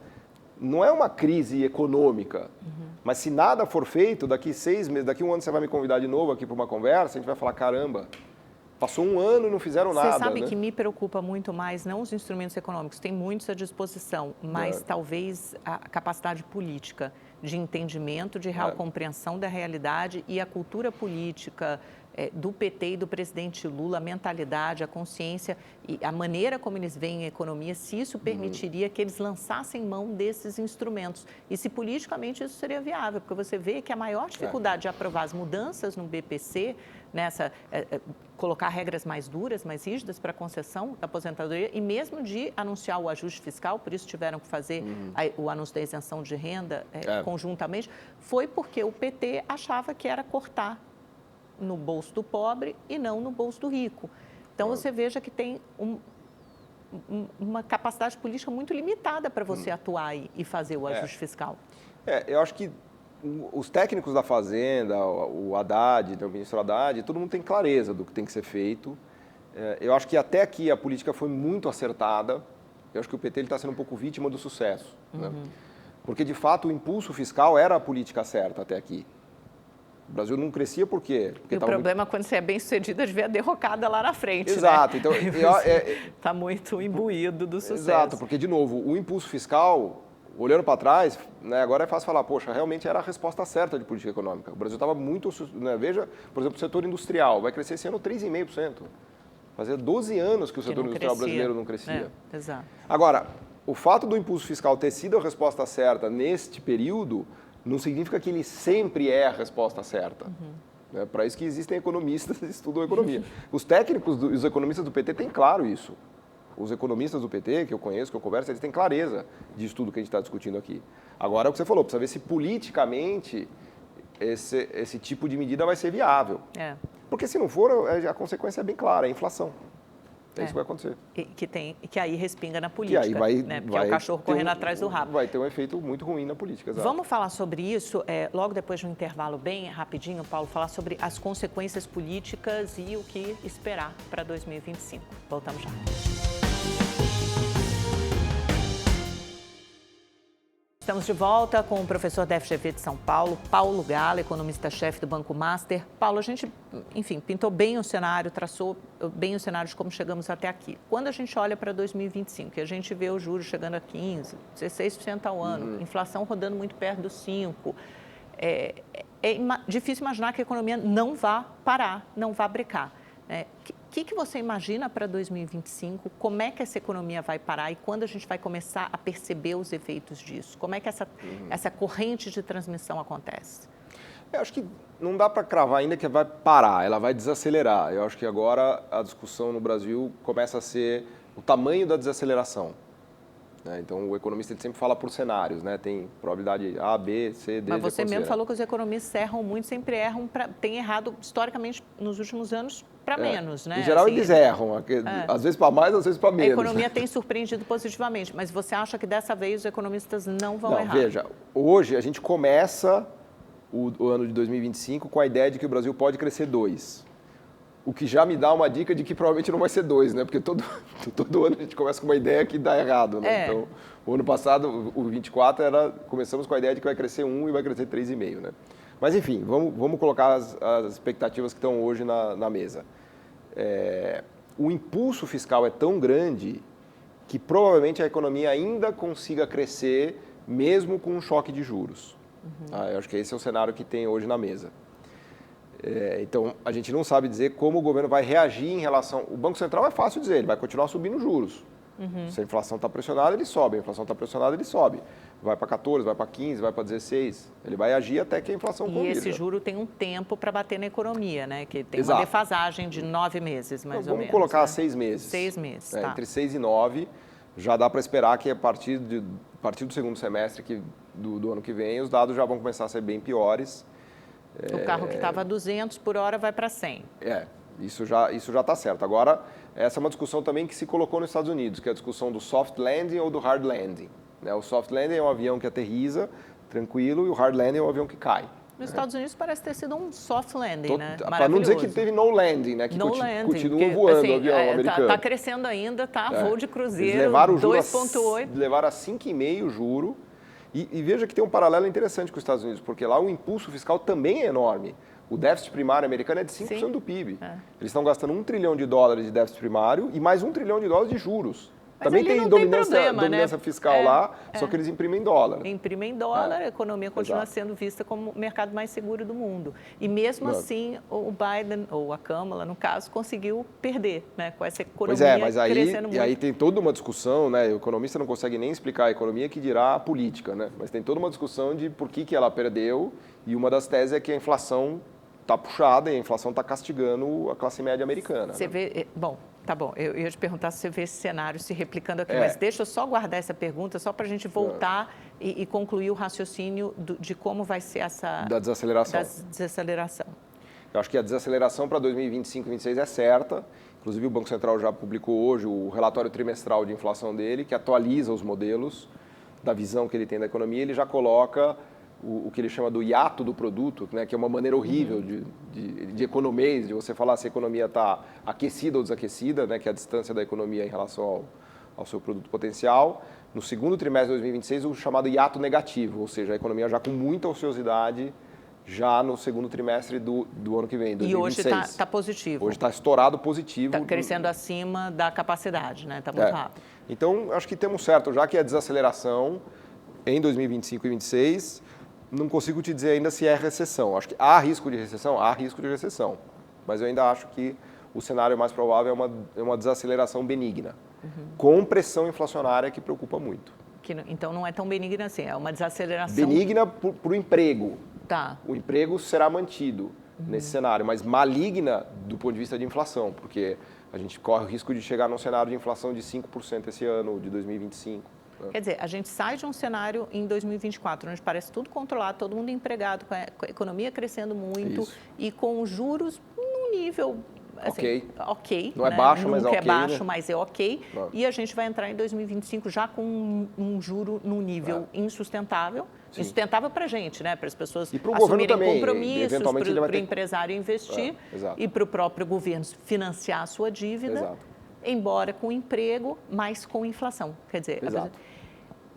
não é uma crise econômica, mas se nada for feito, daqui 6 meses, daqui 1 ano você vai me convidar de novo aqui para uma conversa, a gente vai falar, caramba, passou 1 ano e não fizeram nada. Você sabe, né? que me preocupa muito mais, não os instrumentos econômicos, tem muitos à disposição, mas talvez a capacidade política de entendimento, de real compreensão da realidade e a cultura política do PT e do presidente Lula, a mentalidade, a consciência e a maneira como eles veem a economia, se isso permitiria que eles lançassem mão desses instrumentos. E se politicamente isso seria viável, porque você vê que a maior dificuldade de aprovar as mudanças no BPC, colocar regras mais duras, mais rígidas para a concessão da aposentadoria e mesmo de anunciar o ajuste fiscal, por isso tiveram que fazer o anúncio da isenção de renda conjuntamente, foi porque o PT achava que era cortar no bolso do pobre e não no bolso do rico. Então, você veja que tem uma capacidade política muito limitada para você atuar e fazer o ajuste fiscal. Eu acho que os técnicos da Fazenda, o Haddad, o ministro Haddad, todo mundo tem clareza do que tem que ser feito. Eu acho que até aqui a política foi muito acertada. Eu acho que o PT está sendo um pouco vítima do sucesso. Né? Porque, de fato, o impulso fiscal era a política certa até aqui. O Brasil não crescia por quê? Porque e o problema é quando você é bem sucedido, de ver a derrocada lá na frente. Exato. Né? Então, está muito imbuído do sucesso. Exato, porque, de novo, o impulso fiscal, olhando para trás, né, agora é fácil falar, poxa, realmente era a resposta certa de política econômica. O Brasil estava muito... Né, veja, por exemplo, o setor industrial vai crescer esse ano 3,5%. Fazia 12 anos que o setor industrial brasileiro não crescia. Exato. Agora, o fato do impulso fiscal ter sido a resposta certa neste período não significa que ele sempre é a resposta certa. É para isso que existem economistas que estudam economia. Os técnicos, os economistas do PT têm claro isso. Os economistas do PT, que eu conheço, que eu converso, eles têm clareza disso tudo que a gente está discutindo aqui. Agora, é o que você falou, precisa ver se politicamente esse tipo de medida vai ser viável. Porque se não for, a consequência é bem clara, é a inflação. É isso que vai acontecer. Que aí respinga na política, que aí porque é o cachorro correndo atrás do rabo. Vai ter um efeito muito ruim na política. Exato. Vamos falar sobre isso, logo depois de um intervalo bem rapidinho, Paulo, falar sobre as consequências políticas e o que esperar para 2025. Voltamos já. Estamos de volta com o professor da FGV de São Paulo, Paulo Gala, economista-chefe do Banco Master. Paulo, a gente, enfim, pintou bem o cenário, traçou bem o cenário de como chegamos até aqui. Quando a gente olha para 2025, que a gente vê os juros chegando a 15%, 16% ao ano, inflação rodando muito perto dos 5%, é difícil imaginar que a economia não vá parar, não vá brecar. O que você imagina para 2025? Como é que essa economia vai parar e quando a gente vai começar a perceber os efeitos disso? Como é que essa corrente de transmissão acontece? Eu acho que não dá para cravar ainda que vai parar, ela vai desacelerar. Eu acho que agora a discussão no Brasil começa a ser o tamanho da desaceleração. Então, o economista ele sempre fala por cenários, né? Tem probabilidade A, B, C, D. Mas você mesmo falou que os economistas erram muito, sempre erram, tem errado historicamente nos últimos anos para menos, né? Em geral, assim, eles erram, às vezes para mais, às vezes para menos. A economia tem surpreendido positivamente, mas você acha que dessa vez os economistas não vão errar? Veja, hoje a gente começa o ano de 2025 com a ideia de que o Brasil pode crescer 2%. O que já me dá uma dica de que provavelmente não vai ser 2, né? Porque todo ano a gente começa com uma ideia que dá errado, né? Então, o ano passado, o 24, começamos com a ideia de que vai crescer 1 e vai crescer 3,5, né? Mas, enfim, vamos colocar as expectativas que estão hoje na mesa. O impulso fiscal é tão grande que provavelmente a economia ainda consiga crescer mesmo com um choque de juros. Eu acho que esse é o cenário que tem hoje na mesa. Então, a gente não sabe dizer como o governo vai reagir em relação... O Banco Central é fácil dizer, ele vai continuar subindo juros. Se a inflação está pressionada, ele sobe. A inflação está pressionada, ele sobe. Vai para 14, vai para 15, vai para 16. Ele vai agir até que a inflação converja. E esse juro tem um tempo para bater na economia, né? Que tem Exato. uma defasagem de 9 meses, mais ou menos. Vamos colocar né? 6 meses. 6 meses, tá. Entre 6 e 9, já dá para esperar que a partir do segundo semestre do ano que vem, os dados já vão começar a ser bem piores. O carro que estava a 200 por hora vai para 100. Isso já está certo. Agora, essa é uma discussão também que se colocou nos Estados Unidos, que é a discussão do soft landing ou do hard landing. O soft landing é um avião que aterriza tranquilo e o hard landing é um avião que cai. Nos Estados Unidos parece ter sido um soft landing, né? Para não dizer que teve no landing, né? Que continua voando o avião americano. Está crescendo ainda, voo de cruzeiro, eles levaram 2,8. Levaram a 5,5 o juro. E veja que tem um paralelo interessante com os Estados Unidos, porque lá o impulso fiscal também é enorme. O déficit primário americano é de 5% do PIB. Eles estão gastando $1 trilhão de déficit primário e mais $1 trilhão de juros. Mas também tem dominância né? fiscal lá, só que eles imprimem dólar. Imprimem dólar, a economia continua sendo vista como o mercado mais seguro do mundo. E mesmo assim, o Biden, ou a Câmara, no caso, conseguiu perder, né? Com essa economia crescendo muito. E aí tem toda uma discussão, né? O economista não consegue nem explicar a economia, que dirá a política, né? Mas tem toda uma discussão de por que ela perdeu, e uma das teses é que a inflação está puxada e a inflação está castigando a classe média americana. Você vê... Bom, tá bom. Eu ia te perguntar se você vê esse cenário se replicando aqui, mas deixa eu só guardar essa pergunta, só para a gente voltar e concluir o raciocínio de como vai ser essa... Da desaceleração. Eu acho que a desaceleração para 2025 e 2026 é certa. Inclusive, o Banco Central já publicou hoje o relatório trimestral de inflação dele, que atualiza os modelos da visão que ele tem da economia. Ele já coloca o que ele chama do hiato do produto, né, que é uma maneira horrível de economês, de você falar se a economia está aquecida ou desaquecida, né, que é a distância da economia em relação ao seu produto potencial. No segundo trimestre de 2026, o chamado hiato negativo, ou seja, a economia já com muita ociosidade já no segundo trimestre do ano que vem, 2026. E hoje está positivo. Hoje está estourado positivo. Está crescendo acima da capacidade, né? Está muito rápido. Então, acho que temos certo, já que é desaceleração em 2025 e 2026, não consigo te dizer ainda se é recessão. Acho que há risco de recessão, mas eu ainda acho que o cenário mais provável é uma desaceleração benigna, com pressão inflacionária que preocupa muito. Então não é tão benigna assim, é uma desaceleração... Benigna para o emprego. Tá. O emprego será mantido nesse cenário, mas maligna do ponto de vista de inflação, porque a gente corre o risco de chegar num cenário de inflação de 5% esse ano, de 2025. Quer dizer, a gente sai de um cenário em 2024, onde parece tudo controlado, todo mundo empregado, com a economia crescendo muito e com os juros num nível ok. Não é baixo, mas é ok. Nunca é baixo, mas é ok. E a gente vai entrar em 2025 já com um juro num nível insustentável. Sim. Insustentável para a gente, né? Para as pessoas assumirem compromissos, para o empresário investir e para o próprio governo financiar a sua dívida. Embora com emprego, mas com inflação. Quer dizer,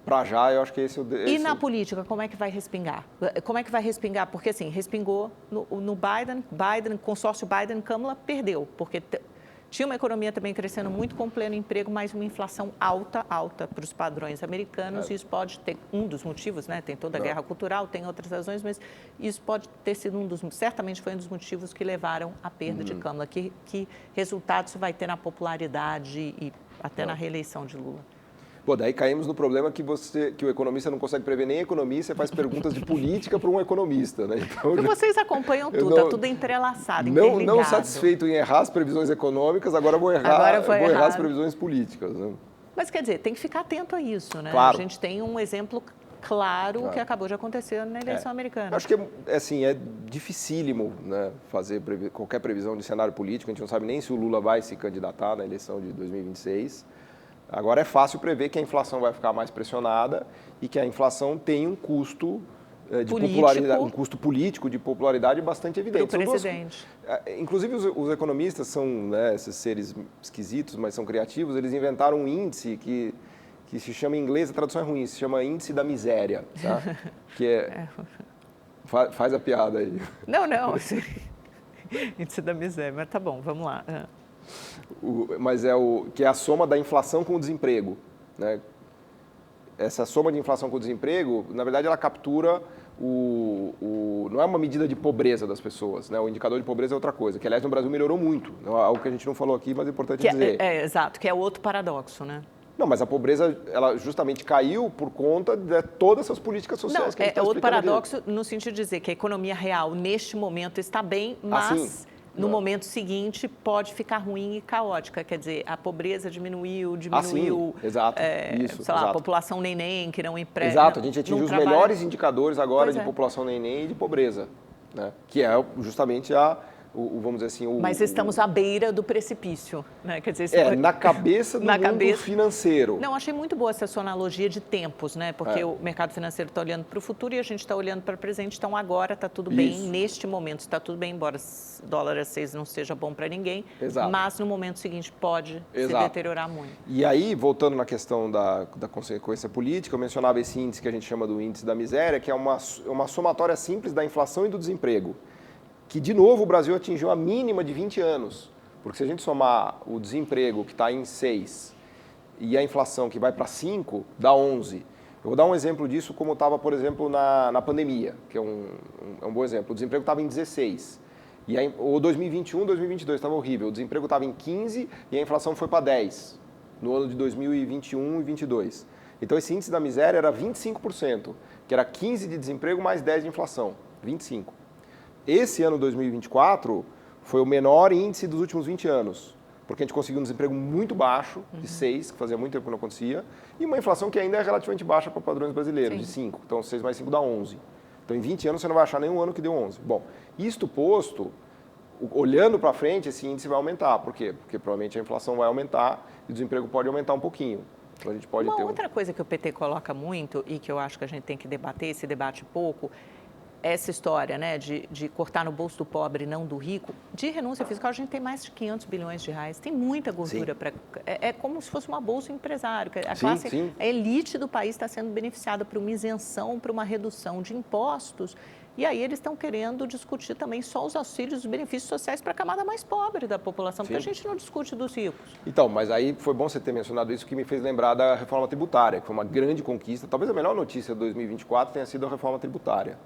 para já, eu acho que esse é o... E na política, como é que vai respingar? Como é que vai respingar? Porque, assim, respingou no Biden, consórcio Biden-Câmara perdeu, porque tinha uma economia também crescendo muito com pleno emprego, mas uma inflação alta para os padrões americanos. E isso pode ter um dos motivos, né? Tem toda a guerra cultural, tem outras razões, mas isso pode ter sido certamente foi um dos motivos que levaram à perda de Câmara. Que resultado isso vai ter na popularidade e até na reeleição de Lula? Pô, daí caímos no problema que o economista não consegue prever nem a economia, você faz perguntas de política para um economista, né? Então, vocês acompanham tudo, está tudo entrelaçado, interligado. Não satisfeito em errar as previsões econômicas, agora vou errar as previsões políticas. Né? Mas, quer dizer, tem que ficar atento a isso, né? Claro. A gente tem um exemplo claro que acabou de acontecer na eleição americana. Acho que é dificílimo, né, fazer qualquer previsão de cenário político, a gente não sabe nem se o Lula vai se candidatar na eleição de 2026. Agora é fácil prever que a inflação vai ficar mais pressionada e que a inflação tem um custo de popularidade, um custo político de popularidade bastante evidente. Para o presidente. Inclusive, os economistas são, né, esses seres esquisitos, mas são criativos, eles inventaram um índice que se chama em inglês, a tradução é ruim, se chama índice da miséria, tá? Que é... Faz a piada aí. Não. Índice da miséria, mas tá bom, vamos lá. Mas que é a soma da inflação com o desemprego, né? Essa soma de inflação com o desemprego, na verdade, ela captura não é uma medida de pobreza das pessoas, né? O indicador de pobreza é outra coisa, que aliás no Brasil melhorou muito, algo que a gente não falou aqui, mas é importante dizer. Exato, que é outro paradoxo, né? Não, mas a pobreza, ela justamente caiu por conta de todas essas políticas sociais que a gente está outro explicando paradoxo aqui. No sentido de dizer que a economia real, neste momento, está bem, mas no momento seguinte pode ficar ruim e caótica. Quer dizer, a pobreza diminuiu, exato, isso, sei lá, a população neném que não emprega. Exato, a gente atingiu os melhores indicadores agora de população neném e de pobreza, né? Que é justamente vamos dizer assim... Mas estamos à beira do precipício, né? Quer dizer, na cabeça do mundo financeiro. Não, achei muito boa essa sua analogia de tempos, né? Porque o mercado financeiro está olhando para o futuro e a gente está olhando para o presente. Então, agora está tudo bem, neste momento está tudo bem, embora dólar a 6 não seja bom para ninguém. Exato. Mas no momento seguinte pode se deteriorar muito. E aí, voltando na questão da consequência política, eu mencionava esse índice que a gente chama do índice da miséria, que é uma somatória simples da inflação e do desemprego. Que, de novo, o Brasil atingiu a mínima de 20 anos. Porque se a gente somar o desemprego, que está em 6, e a inflação, que vai para 5, dá 11. Eu vou dar um exemplo disso, como estava, por exemplo, na pandemia, que é um bom exemplo. O desemprego estava em 16. O 2021, 2022 estava horrível. O desemprego estava em 15 e a inflação foi para 10, no ano de 2021 e 2022. Então, esse índice da miséria era 25%, que era 15 de desemprego mais 10 de inflação, 25%. Esse ano 2024 foi o menor índice dos últimos 20 anos, porque a gente conseguiu um desemprego muito baixo, de 6, que fazia muito tempo que não acontecia, e uma inflação que ainda é relativamente baixa para padrões brasileiros, de 5. Então, 6 mais 5 dá 11. Então, em 20 anos, você não vai achar nenhum ano que deu 11. Bom, isto posto, olhando para frente, esse índice vai aumentar. Por quê? Porque provavelmente a inflação vai aumentar e o desemprego pode aumentar um pouquinho. Então, a gente pode outra coisa que o PT coloca muito e que eu acho que a gente tem que debater, se debate pouco, essa história, né, de cortar no bolso do pobre e não do rico, de renúncia fiscal, a gente tem mais de 500 bilhões de reais, tem muita gordura para... É como se fosse uma bolsa empresário, a elite do país está sendo beneficiada por uma isenção, por uma redução de impostos, e aí eles estão querendo discutir também só os auxílios, os benefícios sociais para a camada mais pobre da população, porque a gente não discute dos ricos. Então, mas aí foi bom você ter mencionado isso, que me fez lembrar da reforma tributária, que foi uma grande conquista. Talvez a melhor notícia de 2024 tenha sido a reforma tributária.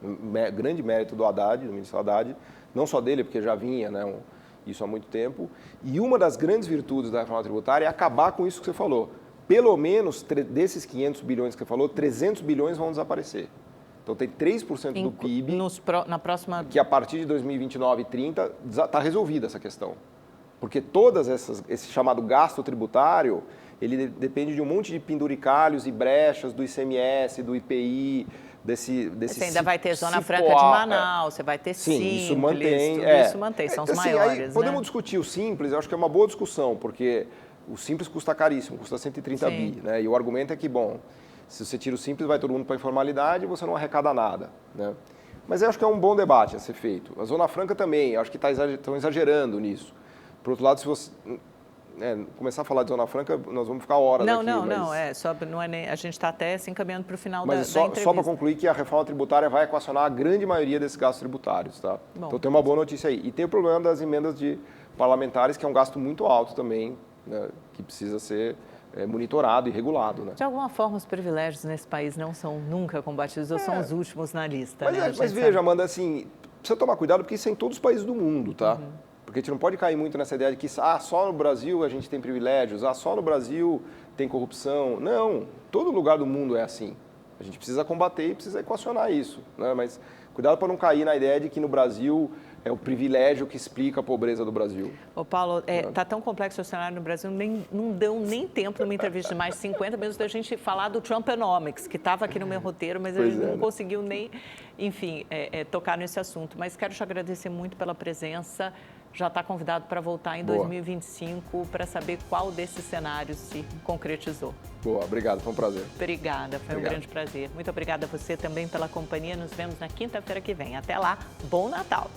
Grande mérito do Haddad, do ministro Haddad, não só dele, porque já vinha, né, isso há muito tempo. E uma das grandes virtudes da reforma tributária é acabar com isso que você falou. Pelo menos desses 500 bilhões que você falou, 300 bilhões vão desaparecer. Então, tem 3% do PIB na próxima... que a partir de 2029 e 30 está resolvida essa questão. Porque esse chamado gasto tributário, ele depende de um monte de penduricalhos e brechas do ICMS, do IPI, desse você ainda vai ter Zona Franca de Manaus, você vai ter Simples, isso mantém, isso mantém, são os maiores. Aí, podemos discutir o Simples, eu acho que é uma boa discussão, porque o Simples custa caríssimo, custa 130 bi, né? E o argumento é que, bom... Se você tira o Simples, vai todo mundo para a informalidade e você não arrecada nada, né? Mas eu acho que é um bom debate a ser feito. A Zona Franca também, eu acho que estão exagerando nisso. Por outro lado, se você começar a falar de Zona Franca, nós vamos ficar horas aqui. A gente está até se encaminhando para o final da entrevista. Mas só para concluir que a reforma tributária vai equacionar a grande maioria desses gastos tributários, tá? Então tem uma boa notícia aí. E tem o problema das emendas de parlamentares, que é um gasto muito alto também, né, que precisa ser... monitorado e regulado, né? De alguma forma, os privilégios nesse país não são nunca combatidos ou são os últimos na lista, Mas veja, Amanda, assim, precisa tomar cuidado porque isso é em todos os países do mundo, tá? Porque a gente não pode cair muito nessa ideia de que só no Brasil a gente tem privilégios, só no Brasil tem corrupção. Não, todo lugar do mundo é assim. A gente precisa combater e precisa equacionar isso, né? Mas cuidado para não cair na ideia de que no Brasil é o privilégio que explica a pobreza do Brasil. Ô Paulo, está tão complexo o cenário no Brasil, não deu nem tempo numa entrevista de mais de 50 minutos da gente falar do Trumponomics, que estava aqui no meu roteiro, mas a gente não conseguiu nem, enfim, tocar nesse assunto. Mas quero te agradecer muito pela presença. Já está convidado para voltar em 2025 para saber qual desses cenários se concretizou. Boa, obrigado, foi um prazer. Obrigada, foi um grande prazer. Muito obrigada a você também pela companhia. Nos vemos na quinta-feira que vem. Até lá, bom Natal!